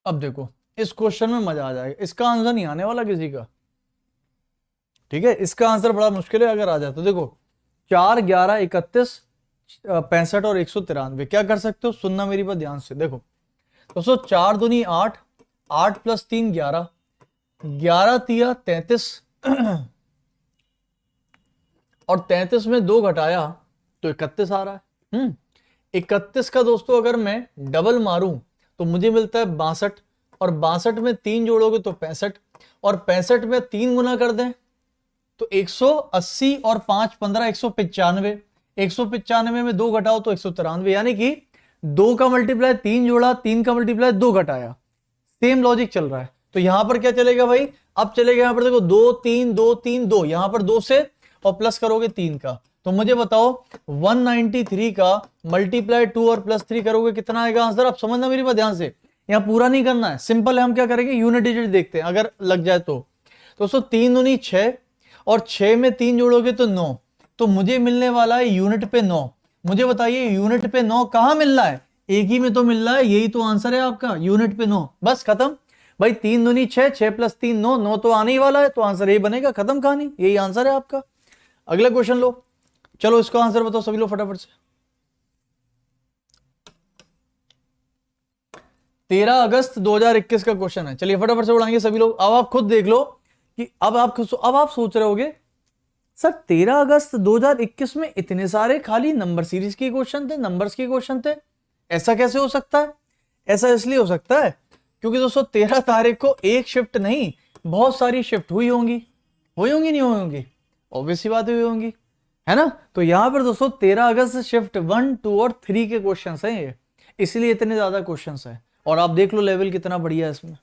अब देखो इस क्वेश्चन में मजा आ जाएगा, इसका आंसर नहीं आने वाला किसी का, ठीक है। इसका आंसर बड़ा मुश्किल है अगर आ जाए तो। देखो 4, 11, 31, 65 और 193, क्या कर सकते हो, सुनना मेरी बात ध्यान से। देखो दोस्तों 4 दूनी 8, 8 प्लस 3 11, 11 तिया 33 और 33 में 2 घटाया तो 31 आ रहा है। 31 का दोस्तों अगर मैं डबल मारूं तो मुझे मिलता है 62, और 62 में 3 जोड़ोगे तो 65, और 65 में 3 गुना कर दें तो 180, और 5 15 195, 195 में 2 घटाओ तो 193, यानी कि 2 का मल्टीप्लाई 3 जोड़ा, 3 का मल्टीप्लाई 2 घटाया। सेम लॉजिक चल रहा है। तो यहां पर क्या चलेगा भाई, अब चलेगा यहां पर देखो 2 3 2 3 2, यहां पर 2 से और प्लस करोगे 3 का। तो मुझे बताओ 193 का मल्टीप्लाई 2 और प्लस 3 करोगे कितना आएगा आंसर। आप समझना मेरी बात ध्यान से, यहां पूरा नहीं करना है, सिंपल है। हम क्या करेंगे, यूनिट डिजिट देखते हैं अगर लग जाए तो। दोस्तों 3 दूनी 6, और 6 में 3 जोड़ोगे तो 9, तो मुझे मिलने वाला है यूनिट पे 9। मुझे बताइए यूनिट पे 9 कहां मिल रहा है, एक ही में तो मिल रहा है, यही तो आंसर है आपका, यूनिट पे 9। बस खत्म भाई, 3 दूनी 6, 6 प्लस 3 9, 9 तो आने ही वाला है, तो आंसर यही बनेगा, खत्म कहानी, यही आंसर है आपका। अगला क्वेश्चन लो। चलो इसका आंसर बताओ सभी लोग फटाफट से। 13 अगस्त 2021 का क्वेश्चन है, चलिए फटाफट से उड़ाएंगे सभी लोग। अब आप खुद देख लो कि अब आप सोच रहे होगे सर 13 अगस्त 2021 में इतने सारे खाली नंबर सीरीज के क्वेश्चन थे, नंबर्स के क्वेश्चन थे, ऐसा कैसे हो सकता है। ऐसा इसलिए हो सकता है क्योंकि दोस्तों 13 तारीख को एक शिफ्ट नहीं, बहुत सारी शिफ्ट हुई होंगी नहीं हुई होंगी, ऑब्वियस सी बात हुई होंगी, है ना। तो यहां पर दोस्तों 13 अगस्त शिफ्ट 1 2 और 3 के क्वेश्चन हैं ये, इसलिए इतने ज्यादा क्वेश्चन हैं। और आप देख लो लेवल कितना बढ़िया है इसमें।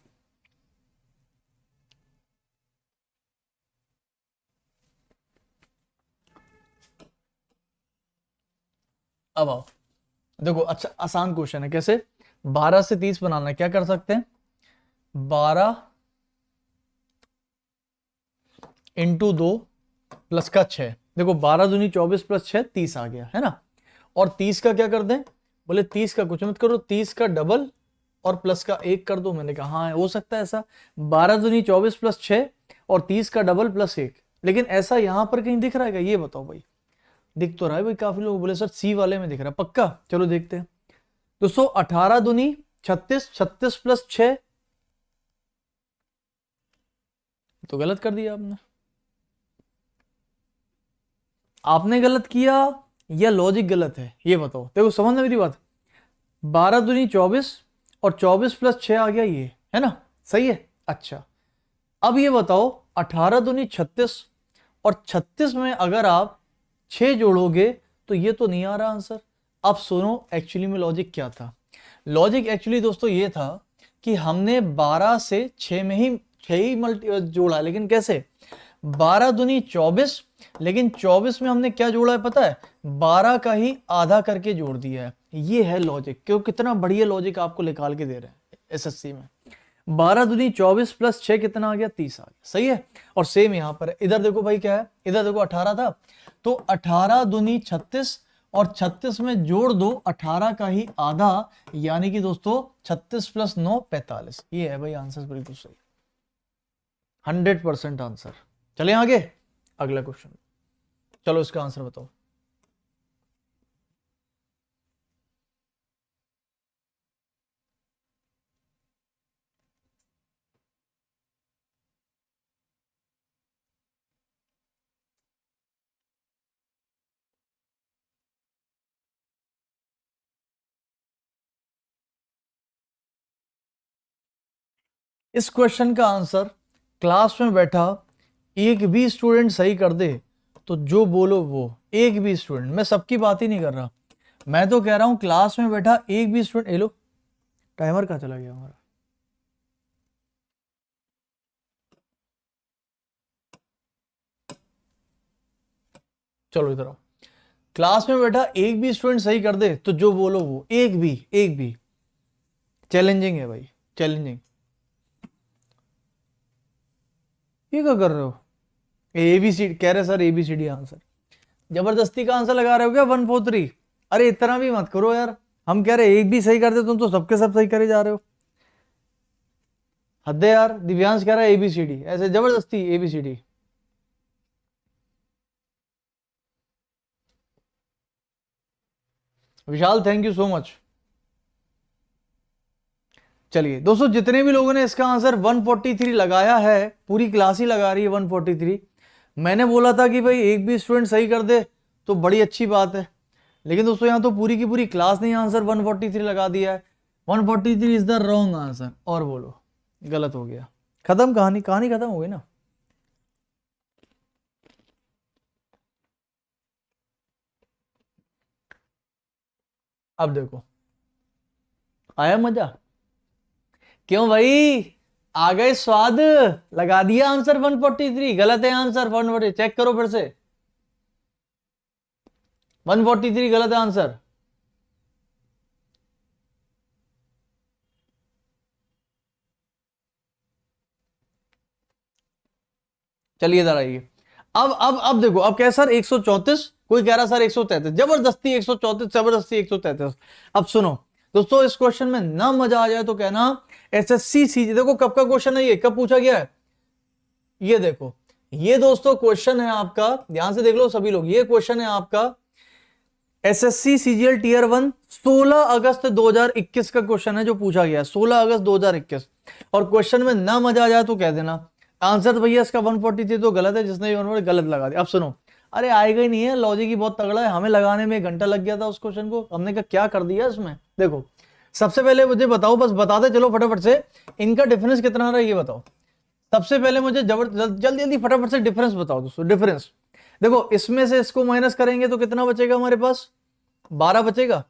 अब आओ देखो, अच्छा आसान क्वेश्चन है, कैसे 12 से 30 बनाना है, क्या कर सकते हैं, 12 इंटू 2 प्लस का 6। देखो 12 दूनी 24 प्लस 6 30 आ गया, है ना। और 30 का क्या कर दें, बोले 30 का कुछ मत करो, 30 का डबल और प्लस का 1 कर दो। मैंने कहा हाँ हो सकता है ऐसा, 12 दूनी 24 प्लस 6 और 30 का डबल प्लस 1। लेकिन ऐसा यहां पर कहीं दिख रहा है क्या, ये बताओ भाई। दिख तो रहा है भाई, काफी लोग बोले सर सी वाले में दिख रहा है, पक्का। चलो देखते हैं दोस्तों, 18 दूनी 36, 36 प्लस 6, तो गलत कर दिया आपने। आपने गलत किया या लॉजिक गलत है, ये बताओ। देखो समझना मेरी बात, 12 दूनी 24 और 24 प्लस 6 आ गया, ये है ना, सही है। अच्छा अब ये बताओ 18 दूनी 36 और 36 में अगर आप 6 जोड़ोगे तो ये तो नहीं आ रहा आंसर। अब सुनो एक्चुअली में लॉजिक क्या था। लॉजिक एक्चुअली दोस्तों ये था कि हमने 12 से 6 में ही 6 ही मल्टी जोड़ा, लेकिन कैसे, 12 दूनी 24, लेकिन 24 में हमने क्या जोड़ा है पता है, 12 का ही आधा करके जोड़ दिया है। ये है लॉजिक, क्यों कितना बढ़िया लॉजिक आपको निकाल के दे रहे हैं एसएससी में। 12 दूनी 24 प्लस 6 कितना आ गया, 30 आ गया, सही है। और सेम यहां पर है, इधर देखो भाई क्या है, इधर देखो 18 था, तो 18 दूनी 36 और 36 में जोड़ दो 18 का ही आधा, यानी कि दोस्तों 36 प्लस 9 45। ये है भाई आंसर, बिल्कुल सही, 100% आंसर। चले आगे अगला क्वेश्चन, चलो इसका आंसर बताओ। इस क्वेश्चन का आंसर क्लास में बैठा एक भी स्टूडेंट सही कर दे तो जो बोलो वो, एक भी स्टूडेंट, मैं सबकी बात ही नहीं कर रहा, मैं तो कह रहा हूं क्लास में बैठा एक भी स्टूडेंट। लो टाइमर कहाँ चला गया हमारा? चलो इधर आओ। क्लास में बैठा एक भी स्टूडेंट सही कर दे तो जो बोलो वो, एक भी, एक भी। चैलेंजिंग है भाई, चैलेंजिंग। ये क्या कर रहे हो? एबीसीडी कह रहे सर, एबीसीडी आंसर। जबरदस्ती का आंसर लगा रहे हो क्या 143? अरे इतना भी मत करो यार, हम कह रहे एक भी सही कर दे, तुम तो सबके सब सही करे जा रहे हो। हद है यार। दिव्यांश कह रहा है एबीसीडी, ऐसे जबरदस्ती ABCD. Vishal thank you so much. चलिए दोस्तों, जितने भी लोगों ने इसका आंसर 143 लगाया है, पूरी क्लास ही लगा रही है 143। मैंने बोला था कि भाई एक भी स्टूडेंट सही कर दे तो बड़ी अच्छी बात है, लेकिन दोस्तों यहां तो पूरी की पूरी क्लास ने आंसर 143 लगा दिया है। 143 इज द रॉन्ग आंसर। और बोलो, गलत हो गया। खत्म कहानी, कहानी खत्म हो गई ना। अब देखो, आया मजा? क्यों भाई, आ गए स्वाद? लगा दिया आंसर 143। गलत है आंसर 143, चेक करो फिर से। 143 गलत है आंसर। चलिए इधर आइए। अब देखो, अब क्या है सर 134, कोई कह रहा सर 133, जबरदस्ती 134, जबरदस्ती 133। अब सुनो दोस्तों, इस क्वेश्चन में ना मजा आ जाए तो कहना एसएससी सीजी। देखो कब का क्वेश्चन है, ये कब पूछा गया है, ये देखो। ये दोस्तों क्वेश्चन है आपका, ध्यान से देख लो सभी लोग, ये क्वेश्चन है आपका एसएससी सीजीएल टीयर 1 16 अगस्त 2021 का क्वेश्चन है जो पूछा गया, 16 अगस्त 2021। और क्वेश्चन में ना मजा आ जाए तो कह देना आंसर तो भैया इसका 143 तो गलत है, जिसने भी 143 गलत लगा दिया। अब सुनो, अरे आएगा ही नहीं है, लॉजिक ही बहुत तगड़ा है, हमें लगाने में 1 घंटा लग गया था उस क्वेश्चन को, हमने कहा क्या कर दिया इसमें। देखो सबसे पहले मुझे बताओ, बस बताते चलो फटाफट से, इनका डिफरेंस कितना रहा ये बताओ। सबसे पहले मुझे जल्दी जल्दी फटाफट से डिफरेंस बताओ दोस्तों, डिफरेंस। देखो इसमें से इसको माइनस करेंगे तो कितना बचेगा हमारे पास, 12 बचेगा।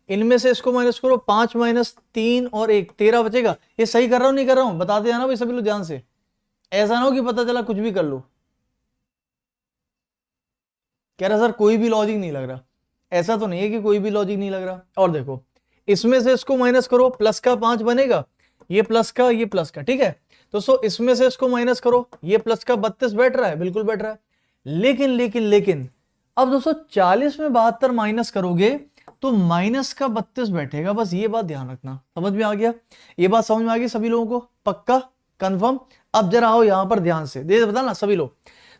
इनमें से इसको माइनस करो, 5 माइनस 3 और 1, 13 बचेगा। ये सही कर रहा हूं नहीं कर रहा हूं, बताते जाना भाई सभी लोग ध्यान से, ऐसा ना हो कि पता चला कुछ भी कर लो। कह रहा सर कोई भी लॉजिक नहीं लग रहा, ऐसा तो नहीं है कि कोई भी लॉजिक नहीं लग रहा। और देखो इसमें से इसको माइनस करो, प्लस का 5 बनेगा, ये प्लस का, ये प्लस का, ठीक है। तो सो इसमें से इसको माइनस करो, ये प्लस का 32 बैठ रहा है, बिल्कुल बैठ रहा है। लेकिन लेकिन लेकिन अब दोस्तों 40 में 72 माइनस करोगे तो माइनस का 32 बैठेगा, बस ये बात ध्यान रखना। समझ में आ गया? ये बात समझ में आ गई सभी लोगों को, पक्का कंफर्म? अब जरा आओ यहां पर ध्यान से दे बताना सभी लोग।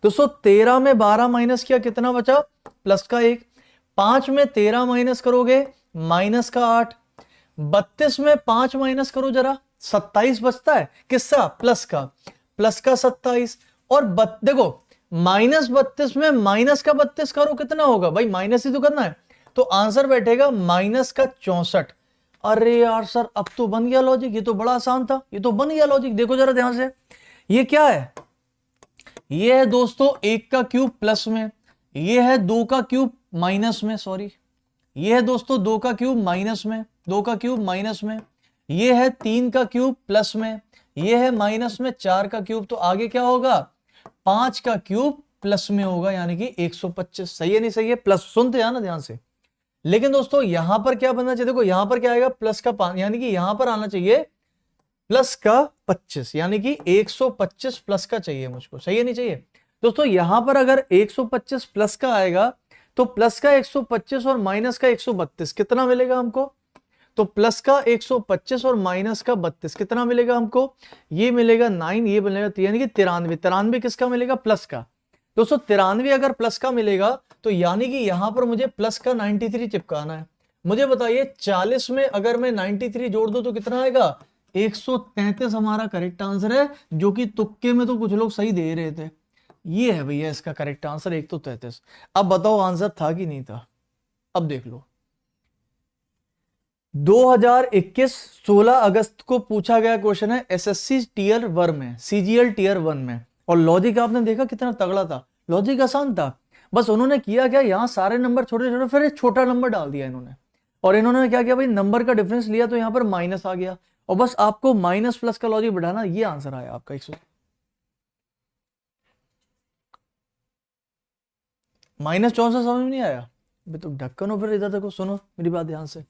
दोस्तों 13 में 12 माइनस किया, कितना बचा, प्लस का 1। 5 में 13 माइनस करोगे माइनस का 8। 32 में 5 माइनस करो जरा, 27 बचता है, किसका, प्लस का, प्लस का 27। और देखो माइनस 32 में माइनस का 32 करो, कितना होगा भाई, माइनस ही तो करना है, तो आंसर बैठेगा माइनस का 64। अरे यार सर अब तो बन गया लॉजिक, ये तो बड़ा आसान था, ये तो बन गया लॉजिक। देखो जरा ध्यान से, ये क्या है, ये है दोस्तों 1 का क्यूब प्लस में, ये है 2 का क्यूब माइनस में, सॉरी, ये है दोस्तों 2 का क्यूब माइनस में, 2 का क्यूब माइनस में, ये है 3 का क्यूब प्लस में, ये है माइनस में 4 का क्यूब, तो आगे क्या होगा, 5 का क्यूब प्लस में होगा, यानी कि 125। सही है नहीं सही है, प्लस सुनते जाना ध्यान से। लेकिन दोस्तों यहां पर क्या बनना चाहिए, देखो यहां पर क्या आएगा, प्लस का 5, यानी कि यहां पर आना चाहिए प्लस का 25, यानी कि 125 प्लस का चाहिए मुझको। सही है नहीं चाहिए दोस्तों? यहां पर अगर 125 प्लस का आएगा तो प्लस का 125 और माइनस का 132 कितना मिलेगा हमको, तो प्लस का 125 और माइनस का 32 कितना मिलेगा हमको, ये मिलेगा 9, ये मिलेगा यानी कि 93। 93 किसका मिलेगा, प्लस का। दोस्तों 93 अगर प्लस का मिलेगा तो यानी कि यहां पर मुझे प्लस का 93 चिपकाना है। मुझे बताइए 40 में अगर मैं 93 जोड़ दूं तो कितना आएगा, 133 हमारा करेक्ट आंसर है, जो कि तुक्के में तो कुछ लोग सही दे रहे थे। ये है भैया इसका करेक्ट आंसर 133। अब बताओ आंसर था कि नहीं था, अब देख लो। 2021 16 अगस्त को पूछा गया क्वेश्चन है एसएससी टीयर 1 में, सीजीएल टीयर 1 में। और लॉजिक आपने देखा कितना तगड़ा था, लॉजिक आसान था। बस उन्होंने किया क्या, यहां सारे नंबर छोटे छोटे, फिर एक छोटा नंबर डाल दिया इन्होंने। और इन्होंने क्या किया भाई, नंबर का डिफरेंस लिया तो यहां पर माइनस आ गया, और बस आपको माइनस प्लस का लॉजिक बढ़ाना, ये आंसर आया आपका 100। माइनस 64 समझ में नहीं आया अभी तो ढक्कन हो। फिर इधर देखो, सुनो मेरी बात ध्यान से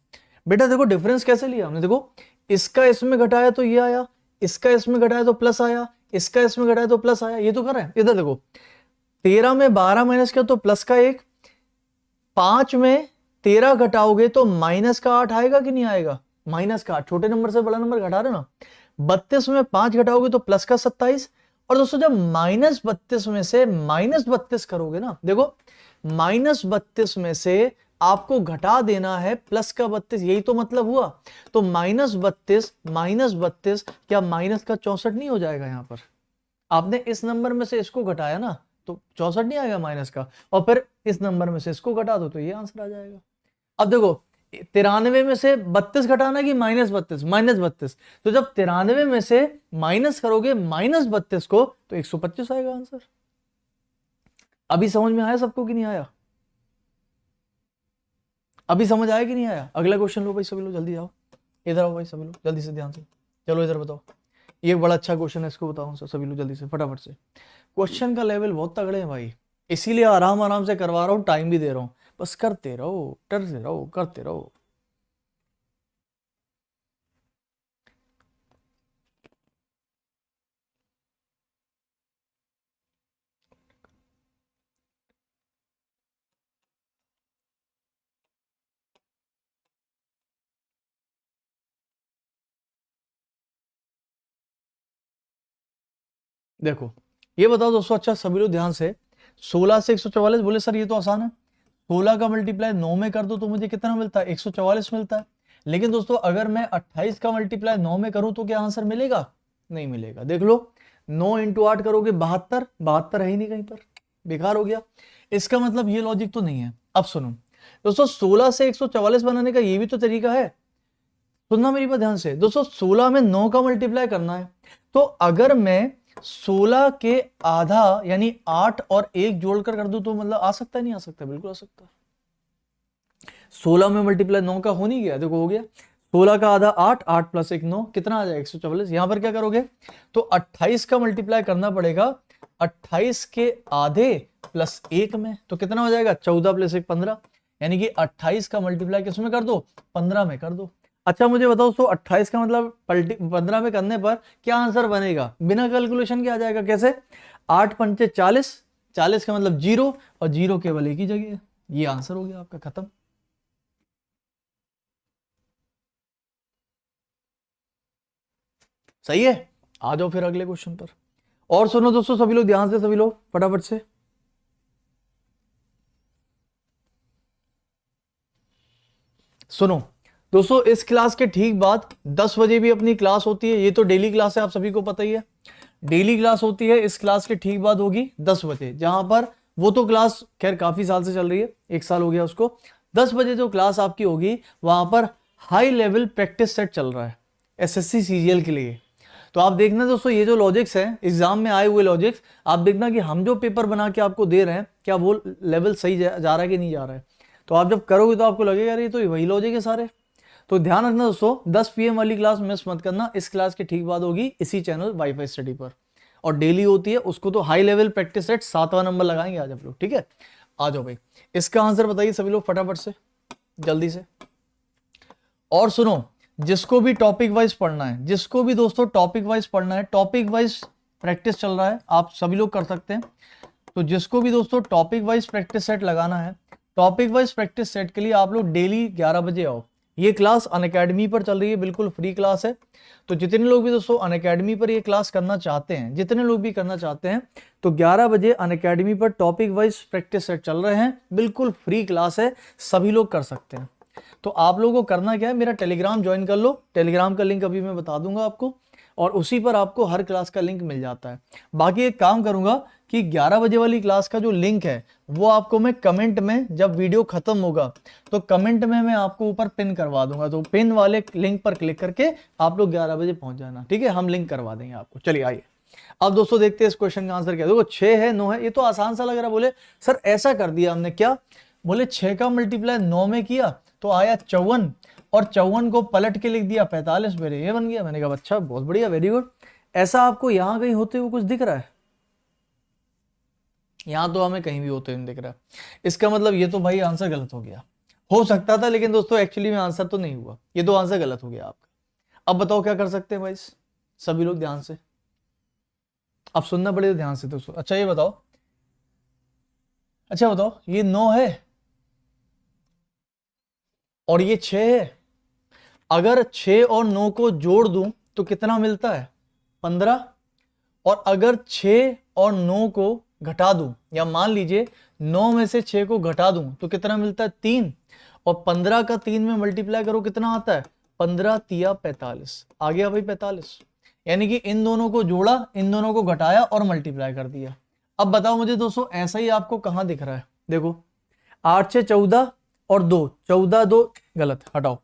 बेटा। देखो डिफरेंस कैसे लिया हमने, देखो इसका इसमें घटाया तो ये आया, इसका इसमें घटाया तो प्लस आया, इसका इसमें घटाया तो प्लस आया, ये तो कर रहे हैं। इधर देखो 13 में 12 माइनस किया तो प्लस का 1, 5 में 13 घटाओगे तो माइनस का 8 आएगा कि नहीं आएगा, माइनस का 8, छोटे नंबर से बड़ा नंबर घटा रहे ना। 32 में 5 घटाओगे तो प्लस का 27। और दोस्तों जब माइनस 32 में से माइनस 32 करोगे ना, देखो माइनस 32 में से आपको घटा देना है प्लस का 32, यही तो मतलब हुआ। तो माइनस 32 क्या माइनस का 64 नहीं हो जाएगा। यहां पर आपने इस नंबर में से इसको घटाया ना, तो 64 नहीं आएगा माइनस का, और फिर इस नंबर में से इसको घटा दो तो ये आंसर आ जाएगा। अब देखो 93 में से 32 घटाना कि माइनस 32, तो जब 93 में से माइनस करोगे माइनस 32 को तो 125 आएगा आंसर। अभी समझ में आया सबको कि नहीं आया, अभी समझ आया कि नहीं आया। अगला क्वेश्चन लो भाई सभी लोग, जल्दी आओ, इधर आओ भाई सभी लोग, जल्दी से ध्यान से। चलो इधर बताओ, ये बड़ा अच्छा क्वेश्चन है, इसको बताओ सभी लोग जल्दी से फटाफट से। क्वेश्चन का लेवल बहुत तगड़े हैं भाई, इसीलिए आराम आराम से करवा रहा हूं, टाइम भी दे रहा हूं। बस करते रहो, डरते रहो, करते रहो। देखो ये बताओ दोस्तों, अच्छा सभी लोग ध्यान से, 16 से 144 बोले सर ये तो आसान है, 16 का मल्टीप्लाई 9 में कर दो तो मुझे कितना मिलता है, 144 मिलता है। लेकिन दोस्तों अगर मैं 28 का मल्टीप्लाई 9 में करूं तो क्या आंसर मिलेगा, नहीं मिलेगा। देख लो 9 इंटू 8 करोगे 72, 72 है ही नहीं कहीं पर, बेकार हो गया। इसका मतलब ये लॉजिक तो नहीं है। अब सुनो दोस्तों, 16 से 144 बनाने का ये भी तो तरीका है, सुनना मेरी बात ध्यान से दोस्तों। 16 में 9 का मल्टीप्लाई करना है, तो अगर मैं 16 के आधा यानी 8 और 1 जोड़कर कर दूं तो मतलब आ सकता है, नहीं आ सकता, बिल्कुल आ सकता है। 16 में मल्टीप्लाई 9 का हो नहीं गया, देखो हो गया। 16 का आधा 8, 8 प्लस 1 9, कितना आ जाएगा 144। यहां पर क्या करोगे तो 28 का मल्टीप्लाई करना पड़ेगा 28 के आधे प्लस 1 में, तो कितना हो जाएगा 14 प्लस 1 15, यानी कि 28 का मल्टीप्लाई किसमें कर दो, 15 में कर दो। अच्छा मुझे बताओ तो 28 का मतलब 15 में करने पर क्या आंसर बनेगा, बिना कैलकुलेशन के आ जाएगा। कैसे, 8 पंचे 40, 40 का मतलब 0, और 0 केवल एक ही जगह है, ये आंसर हो गया आपका, खत्म। सही है, आ जाओ फिर अगले क्वेश्चन पर। और सुनो दोस्तों सभी लोग ध्यान से, सभी लोग फटाफट से। सुनो दोस्तों, इस क्लास के ठीक बाद 10 बजे भी अपनी क्लास होती है, ये तो डेली क्लास है, आप सभी को पता ही है, डेली क्लास होती है। इस क्लास के ठीक बाद होगी 10 बजे, जहां पर वो तो क्लास खैर काफी साल से चल रही है, 1 साल हो गया उसको। 10 बजे जो क्लास आपकी होगी वहां पर हाई लेवल प्रैक्टिस सेट चल रहा है एसएससी सीजीएल के लिए। तो आप देखना दोस्तों, ये जो लॉजिक्स हैं एग्जाम में आए हुए लॉजिक्स, आप देखना कि हम जो पेपर बना के आपको दे रहे हैं क्या वो लेवल सही जा रहा है कि नहीं जा रहा है। तो आप जब करोगे तो आपको लगेगा ये तो वही लॉजिक है सारे। तो ध्यान रखना दोस्तों, 10 PM वाली क्लास मिस मत करना, इस क्लास के ठीक बाद होगी इसी चैनल वाईफाई स्टडी पर, और डेली होती है। उसको तो हाई लेवल प्रैक्टिस सेट 7वां नंबर लगाएंगे आज आप लोग, ठीक है। आ जाओ भाई, इसका आंसर बताइए सभी लोग फटाफट से, जल्दी से। और सुनो, जिसको भी टॉपिक वाइज पढ़ना है, जिसको भी दोस्तों टॉपिक वाइज पढ़ना है, टॉपिक वाइज प्रैक्टिस चल रहा है, आप सभी लोग कर सकते हैं। तो जिसको भी दोस्तों टॉपिक वाइज प्रैक्टिस सेट लगाना है, टॉपिक वाइज प्रैक्टिस सेट के लिए आप लोग डेली 11 बजे आओ। ये क्लास अनअकैडमी पर चल रही है, बिल्कुल फ्री क्लास है। तो जितने लोग भी दोस्तों अनअकैडमी पर ये क्लास करना चाहते हैं, जितने लोग भी करना चाहते हैं, तो 11 बजे अनअकैडमी पर टॉपिक वाइज प्रैक्टिस सेट चल रहे हैं, बिल्कुल फ्री क्लास है, सभी लोग कर सकते हैं। तो आप लोगों को करना क्या है, मेरा टेलीग्राम ज्वाइन कर लो, टेलीग्राम का लिंक अभी मैं बता दूंगा आपको, और उसी पर आपको हर क्लास का लिंक मिल जाता है। बाकी एक काम करूंगा कि 11 बजे वाली क्लास का जो लिंक है वो आपको मैं कमेंट में, जब वीडियो खत्म होगा तो कमेंट में मैं आपको ऊपर पिन करवा दूंगा, तो पिन वाले लिंक पर क्लिक करके आप लोग 11 बजे पहुंच जाना, ठीक है, हम लिंक करवा देंगे आपको। चलिए आइए अब दोस्तों देखते हैं इस क्वेश्चन का आंसर क्या है। देखो 6 है 9 है, ये तो आसान सा लग रहा है। बोले सर ऐसा कर दिया हमने, क्या बोले 6 का मल्टीप्लाई 9 में किया तो आया 54 और 54 को पलट के लिख दिया 45, मेरे ये बन गया। मैंने कहा अच्छा बहुत बढ़िया, वेरी गुड। ऐसा आपको यहां कहीं होते हुए कुछ दिख रहा है? यहां तो हमें कहीं भी होते हुए दिख रहा है, इसका मतलब ये तो भाई आंसर गलत हो गया। हो सकता था लेकिन दोस्तों एक्चुअली में आंसर तो नहीं हुआ, ये तो आंसर गलत हो गया आपका। अब बताओ क्या कर सकते हैं भाई, सभी लोग ध्यान से, अब सुनना पड़ेगा ध्यान से दोस्तों। अच्छा ये बताओ, अच्छा बताओ, ये 9 है और ये 6 है, अगर 6 और 9 को जोड़ दूं तो कितना मिलता है? 15। और अगर 6 और 9 को घटा दूं, या मान लीजिए 9 में से 6 को घटा दूं तो कितना मिलता है? 3। और 15 का 3 में मल्टीप्लाई करो कितना आता है? 15 तिया 45, आ गया भाई 45। यानी कि इन दोनों को जोड़ा, इन दोनों को घटाया और मल्टीप्लाई कर दिया। अब बताओ मुझे दोस्तों ऐसा ही आपको कहां दिख रहा है? देखो 8 6 14 और 2, 14 2 गलत, हटाओ।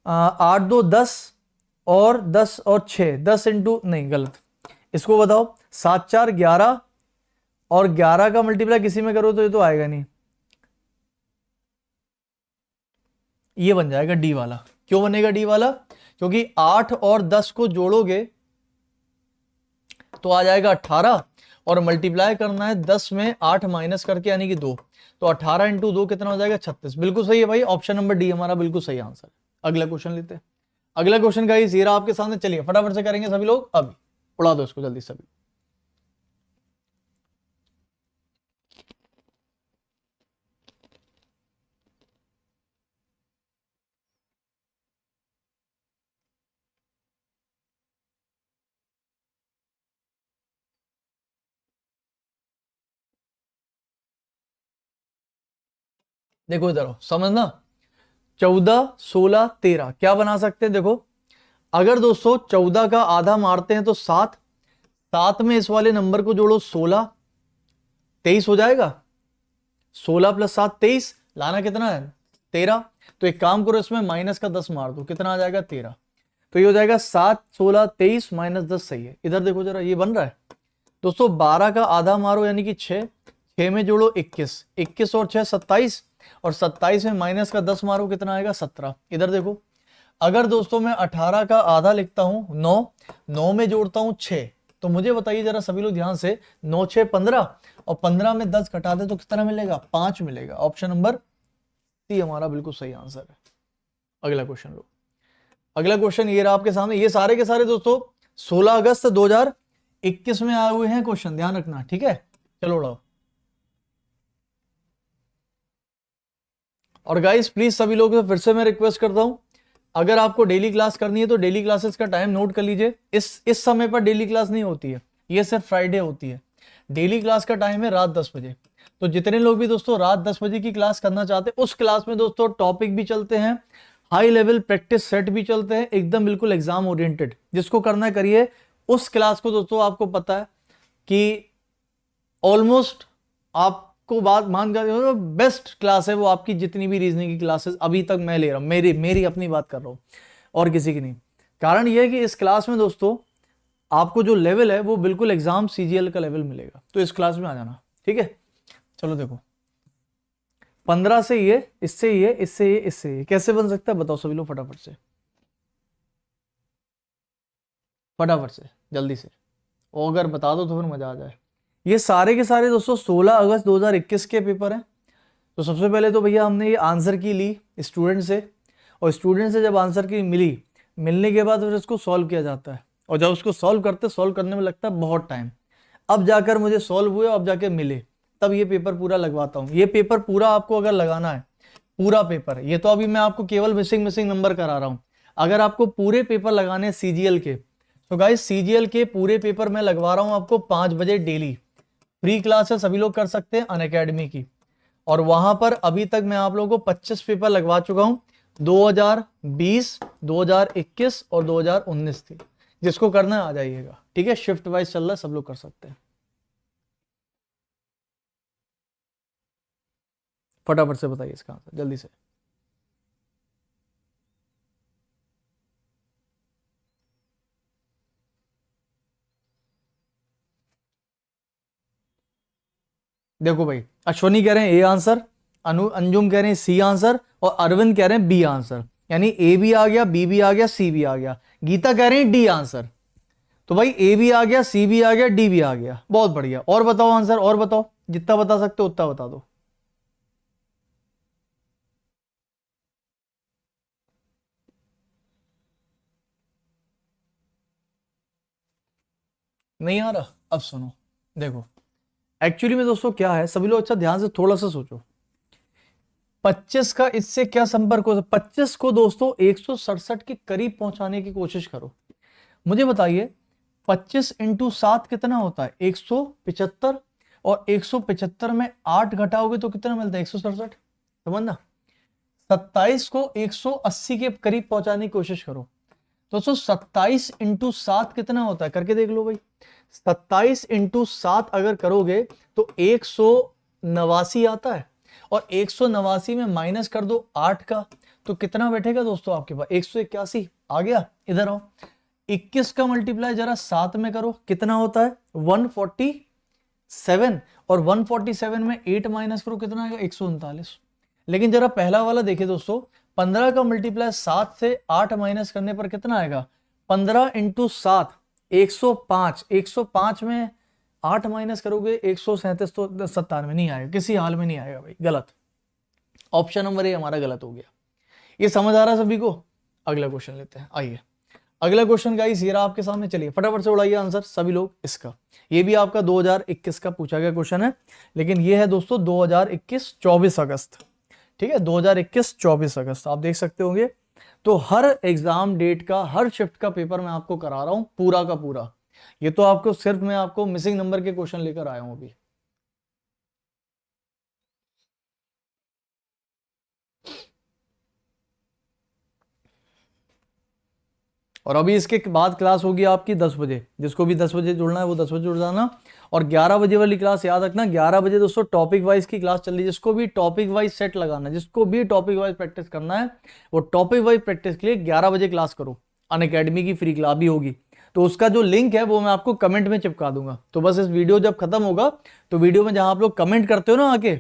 8 2 10 और 10 और 6, 10 इंटू नहीं गलत, इसको बताओ 7 4 11 और 11 का मल्टीप्लाई किसी में करो तो ये तो आएगा नहीं, ये बन जाएगा डी वाला। क्यों बनेगा डी वाला? क्योंकि 8 और 10 को जोड़ोगे तो आ जाएगा 18 और मल्टीप्लाई करना है 10 में 8 माइनस करके यानी कि 2, तो 18 इंटू 2 कितना हो जाएगा? 36। बिल्कुल सही है भाई, ऑप्शन नंबर डी हमारा बिल्कुल सही आंसर है। अगला क्वेश्चन लेते हैं। अगला क्वेश्चन का ये रहा आपके सामने, चलिए फटाफट से करेंगे सभी लोग, अभी उड़ा दो इसको जल्दी सभी। देखो इधर आओ, समझना, 14 16 13 क्या बना सकते हैं? देखो अगर दोस्तों 14 का आधा मारते हैं तो 7, 7 में इस वाले नंबर को जोड़ो 16, 23 हो जाएगा। 16 प्लस 7 23, लाना कितना है? 13। तो एक काम करो, इसमें माइनस का 10 मार दो, कितना आ जाएगा? 13। तो ये हो जाएगा 7 16 23 माइनस 10, सही है। इधर देखो जरा, ये बन रहा है दोस्तों। 12 का आधा मारो यानी कि 6, 6 में जोड़ो 21, 21 और 6 27, और 27 में माइनस का 10 मारो कितना आएगा? 17। इधर देखो, अगर दोस्तों मैं 18 का आधा लिखता हूं 9, 9 में जोड़ता हूं 6, तो मुझे बताइए जरा सभी लोग ध्यान से, 9 6 15 और 15 में 10 घटा दे तो कितना मिलेगा? 5 मिलेगा। ऑप्शन नंबर सी हमारा बिल्कुल सही आंसर है। अगला क्वेश्चन लो। अगला क्वेश्चन ये रहा आपके सामने, ये सारे के सारे दोस्तों 16 अगस्त 2021 में आए हुए हैं क्वेश्चन, ध्यान रखना, ठीक है। चलो उड़ाओ। और गाइस प्लीज सभी लोगों से फिर से मैं रिक्वेस्ट करता हूं, अगर आपको डेली क्लास करनी है तो डेली क्लासेस का टाइम नोट कर लीजिए। इस समय पर डेली क्लास नहीं होती है, ये सिर्फ फ्राइडे होती है। डेली क्लास का टाइम है रात 10 बजे। तो जितने लोग भी दोस्तों रात 10 बजे की क्लास करना चाहते हैं, उस क्लास में दोस्तों टॉपिक भी चलते हैं, हाई लेवल प्रैक्टिस सेट भी चलते हैं, एकदम बिल्कुल एग्जाम ओरिएंटेड। जिसको करना है करिए। उस क्लास को दोस्तों आपको पता है कि ऑलमोस्ट आपको बात मान कर बेस्ट क्लास है वो आपकी, जितनी भी रीजनिंग की क्लासेस अभी तक मैं ले रहा हूं, मेरी अपनी बात कर रहा हूं और किसी की नहीं। कारण ये है कि इस क्लास में दोस्तों आपको जो लेवल है वो बिल्कुल एग्जाम सीजीएल का लेवल मिलेगा, तो इस क्लास में आ जाना, ठीक है। चलो देखो 15 से ये, इससे ये, इससे ये, इससे ये कैसे बन सकता है बताओ सभी लोग फटाफट से, फटाफट से जल्दी से, और अगर बता दो तो फिर मजा आ जाए। ये सारे के सारे दोस्तों 16 अगस्त 2021 के पेपर हैं। तो सबसे पहले तो भैया हमने ये आंसर की ली स्टूडेंट से, और स्टूडेंट से जब आंसर की मिलने के बाद फिर इसको सॉल्व किया जाता है, और जब उसको सॉल्व करने में लगता है बहुत टाइम, अब जाकर मुझे सॉल्व हुए, अब जाके मिले, तब ये पेपर पूरा लगवाता हूँ। ये पेपर पूरा आपको अगर लगाना है, पूरा पेपर, ये तो अभी मैं आपको केवल मिसिंग नंबर करा रहा हूँ। अगर आपको पूरे पेपर लगाने हैं सीजीएल के, तो गाइस सीजीएल के पूरे पेपर मैं लगवा रहा हूँ आपको 5 बजे डेली। फ्री क्लास है, सभी लोग कर सकते हैं अनअकैडमी की, और वहां पर अभी तक मैं आप लोगों को 25 पेपर लगवा चुका हूं। 2020, 2021 और 2019 थी। जिसको करना है आ जाइएगा, ठीक है। शिफ्ट वाइज चल रहा है, सब लोग कर सकते हैं। फटाफट से बताइए इसका आंसर जल्दी से। देखो भाई, अश्वनी कह रहे हैं ए आंसर, अंजुम कह रहे हैं सी आंसर, और अरविंद कह रहे हैं बी आंसर। यानी ए भी आ गया, बी भी आ गया, सी भी आ गया। गीता कह रहे हैं डी आंसर। तो भाई ए भी आ गया, सी भी आ गया, डी भी आ गया, बहुत बढ़िया। और बताओ आंसर, और बताओ, जितना बता सकते हो उतना बता दो। नहीं आ रहा? अब सुनो, देखो एक्चुअली में दोस्तों क्या है, सभी लोग अच्छा ध्यान से थोड़ा सा सोचो। 25 का इससे क्या संपर्क हो सकता? 25 को दोस्तों 167 के करीब पहुंचाने की कोशिश करो। मुझे बताइए 25 इंटू 7 कितना होता है? 175, और 175 में 8 घटाओगे तो कितना मिलता है? 167, समझना। 27 को 180 के करीब पहुंचाने की कोशिश करो। दोस्तों 27 इंटू 7 कितना होता है? करके देख लो भाई। 27 इंटू 7 अगर करोगे तो 189 आता है, और 189 में माइनस कर दो 8 का, तो कितना बैठेगा दोस्तों आपके पास? 181 आ गया। इधर आओ, 21 का मल्टीप्लाई जरा 7 में करो, कितना होता है? 147, और 147 में 8 माइनस करो, कितना आएगा? 139। लेकिन जरा पहला वाला देखिए दोस्तों, 15 का मल्टीप्लाई 7 से 8 माइनस करने पर कितना आएगा? 15 इंटू 7 105। 105 में 8 माइनस करोगे 137, तो 97 नहीं आएगा, किसी हाल में नहीं आएगा भाई, गलत। ऑप्शन नंबर ए हमारा गलत हो गया। ये समझ आ रहा है सभी को? अगला क्वेश्चन लेते हैं, आइए। अगला क्वेश्चन गाइस ये रहा आपके सामने, चलिए फटाफट से उड़ाइए आंसर सभी लोग इसका। ये भी आपका 2021 का पूछा गया क्वेश्चन है, लेकिन ये है दोस्तों 2021 24 अगस्त, ठीक है। 2021 24 अगस्त आप देख सकते होंगे। तो हर एग्जाम डेट का, हर शिफ्ट का पेपर मैं आपको करा रहा हूं पूरा का पूरा। ये तो आपको सिर्फ मैं आपको मिसिंग नंबर के क्वेश्चन लेकर आया हूं अभी। और अभी इसके बाद क्लास होगी आपकी 10 बजे, जिसको भी 10 बजे जुड़ना है वो 10 बजे जुड़ जाना। और 11 बजे वाली क्लास याद रखना, 11 बजे दोस्तों टॉपिक वाइज की क्लास चल रही है। जिसको भी टॉपिक वाइज सेट लगाना है, जिसको भी टॉपिक वाइज प्रैक्टिस करना है, वो टॉपिक वाइज प्रैक्टिस के लिए 11 बजे क्लास करो। अनअकैडमी की फ्री क्लास भी होगी, तो उसका जो लिंक है वो मैं आपको कमेंट में चिपका दूंगा। तो बस इस वीडियो जब खत्म होगा तो वीडियो में जहां आप लोग कमेंट करते हो ना आके,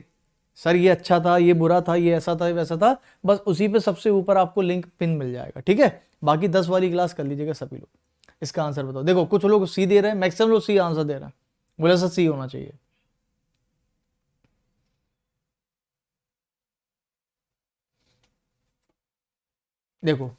सर ये अच्छा था, ये बुरा था, ये ऐसा था, वैसा था, बस उसी पे सबसे ऊपर आपको लिंक पिन मिल जाएगा, ठीक है। बाकी 10 वाली क्लास कर लीजिएगा सभी लोग। इसका आंसर बताओ। देखो कुछ लोग सी दे रहे हैं, मैक्सिमम लोग सी आंसर दे रहे हैं, बोले सर सी होना चाहिए। देखो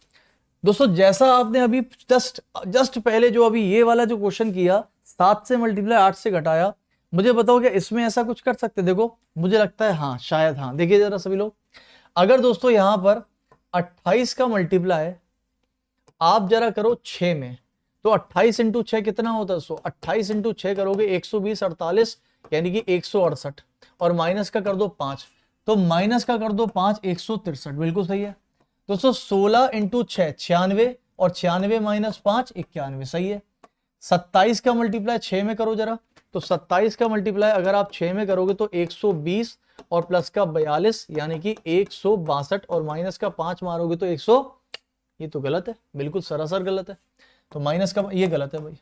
दोस्तों, जैसा आपने अभी जस्ट जस्ट पहले जो अभी ये वाला जो क्वेश्चन किया, 7 से मल्टीप्लाई 8 से घटाया, मुझे बताओ क्या इसमें ऐसा कुछ कर सकते? देखो मुझे लगता है हाँ, शायद हाँ। देखिए जरा सभी लोग, अगर दोस्तों यहां पर 28 का मल्टीप्लाई आप जरा करो 6 में, तो 28 इंटू 6 कितना होता है? 28 इंटू 6 करोगे 120 48, यानी कि 168, और माइनस का कर दो 5, तो माइनस का कर दो 5, 163, बिल्कुल सही है दोस्तों। 16 इंटू 6 96, और 96 माइनस 5 91, सही है। 27 का मल्टीप्लाई 6 में करो जरा, तो 27 का मल्टीप्लाई अगर आप 6 में करोगे तो 120, और प्लस का 42, यानी कि 162, और माइनस का 5 मारोगे तो 100। ये तो गलत है, बिल्कुल सरासर गलत है। तो माइनस का ये गलत है भाई,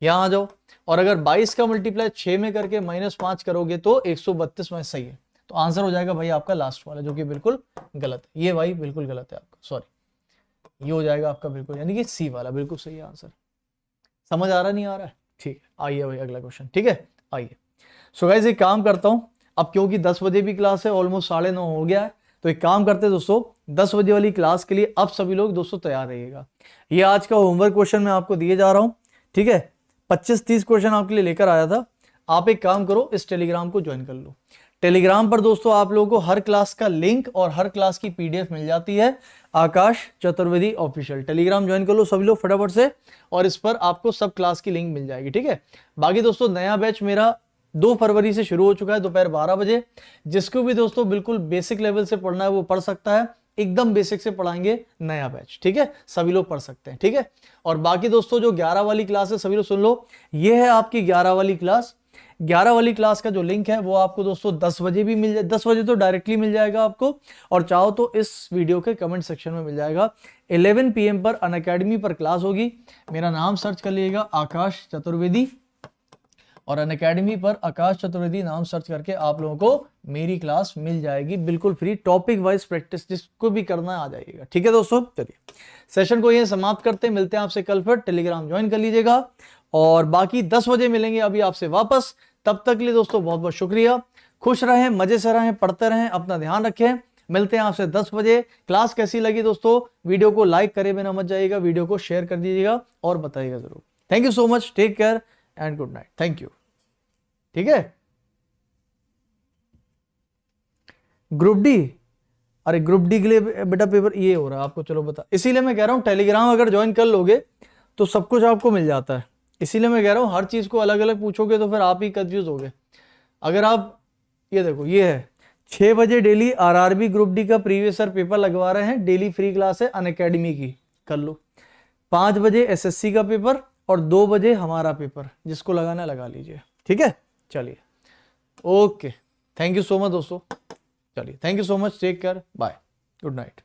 यहां आ जाओ। और अगर 22 का मल्टीप्लाई 6 में करके माइनस 5 करोगे तो 132 में, सही है। तो आंसर हो जाएगा भाई आपका लास्ट वाला, जो कि बिल्कुल गलत है। ये भाई बिल्कुल गलत है आपका, सॉरी। ये हो जाएगा आपका बिल्कुल, यानी कि सी वाला बिल्कुल सही है आंसर। समझ आ रहा नहीं आ रहा है? ठीक है, आइए भाई अगला क्वेश्चन, ठीक है आइए। सो गाइस एक काम करता हूं, अब क्योंकि 10 बजे भी क्लास है, ऑलमोस्ट 9:30 हो गया है, तो एक काम करते हैं दोस्तों, 10 बजे वाली क्लास के लिए अब सभी लोग दोस्तों तैयार रहिएगा। ये आज का होमवर्क क्वेश्चन मैं आपको दिए जा रहा हूं, ठीक है। 25-30 क्वेश्चन आपके लिए लेकर आया था। आप एक काम करो, इस टेलीग्राम को ज्वाइन कर लो। टेलीग्राम पर दोस्तों आप लोगों को हर क्लास का लिंक और हर क्लास की पीडीएफ मिल जाती है। आकाश चतुर्वेदी ऑफिशियल टेलीग्राम ज्वाइन कर लो सभी लोग फटाफट से, और इस पर आपको सब क्लास की लिंक मिल जाएगी, ठीक है। बाकी दोस्तों नया बैच मेरा 2 फरवरी से शुरू हो चुका है, दोपहर 12 बजे। जिसको भी दोस्तों बिल्कुल बेसिक लेवल से पढ़ना है वो पढ़ सकता है। एकदम बेसिक से पढ़ाएंगे नया बैच, ठीक है, सभी लोग पढ़ सकते हैं, ठीक है। और बाकी दोस्तों जो 11 वाली क्लास है सभी लोग सुन लो, ये है आपकी 11 वाली क्लास। 11 वाली क्लास का जो लिंक है वो आपको दोस्तों 10 बजे भी मिल जाए, 10 बजे तो डायरेक्टली मिल जाएगा आपको, और चाहो तो इस वीडियो के कमेंट सेक्शन में मिल जाएगा। 11 PM पर अनअकैडमी पर क्लास होगी। मेरा नाम सर्च कर लीजिएगा आकाश चतुर्वेदी, और अनअकैडमी पर आकाश चतुर्वेदी नाम सर्च करके आप लोगों को मेरी क्लास मिल जाएगी बिल्कुल फ्री, टॉपिक वाइज प्रैक्टिस जिसको भी करना है आ जाइएगा, ठीक है दोस्तों। चलिए सेशन को ये समाप्त करते हैं, मिलते हैं आपसे कल, फिर टेलीग्राम ज्वाइन कर लीजिएगा, और बाकी 10 बजे मिलेंगे अभी आपसे वापस। तब तक के लिए दोस्तों बहुत बहुत शुक्रिया, खुश रहें, मजे से रहें, पढ़ते रहें, अपना ध्यान रखें। मिलते हैं आपसे 10 बजे। क्लास कैसी लगी दोस्तों, वीडियो को लाइक करे बिना मत जाइएगा, वीडियो को शेयर कर दीजिएगा और बताइएगा जरूर। Thank you so much, take care and good night, thank you, ठीक है। ग्रुप डी, अरे ग्रुप डी के लिए बेटा पेपर ये हो रहा है आपको, चलो बता, इसीलिए मैं कह रहा हूं टेलीग्राम अगर ज्वाइन कर लोगे तो सब कुछ आपको मिल जाता है, इसीलिए मैं कह रहा हूं हर चीज को अलग अलग पूछोगे तो फिर आप ही कंफ्यूज होगे। अगर आप ये देखो, ये है 6 बजे डेली आरआरबी ग्रुप डी का प्रीवियस ईयर पेपर लगवा रहे हैं, डेली फ्री क्लास है अनअकैडमी की, कर लो। 5 बजे एसएससी का पेपर और 2 बजे हमारा पेपर, जिसको लगाना लगा लीजिए, ठीक है। चलिए okay, thank you so much दोस्तों, चलिए thank you so much, take care, bye, good night.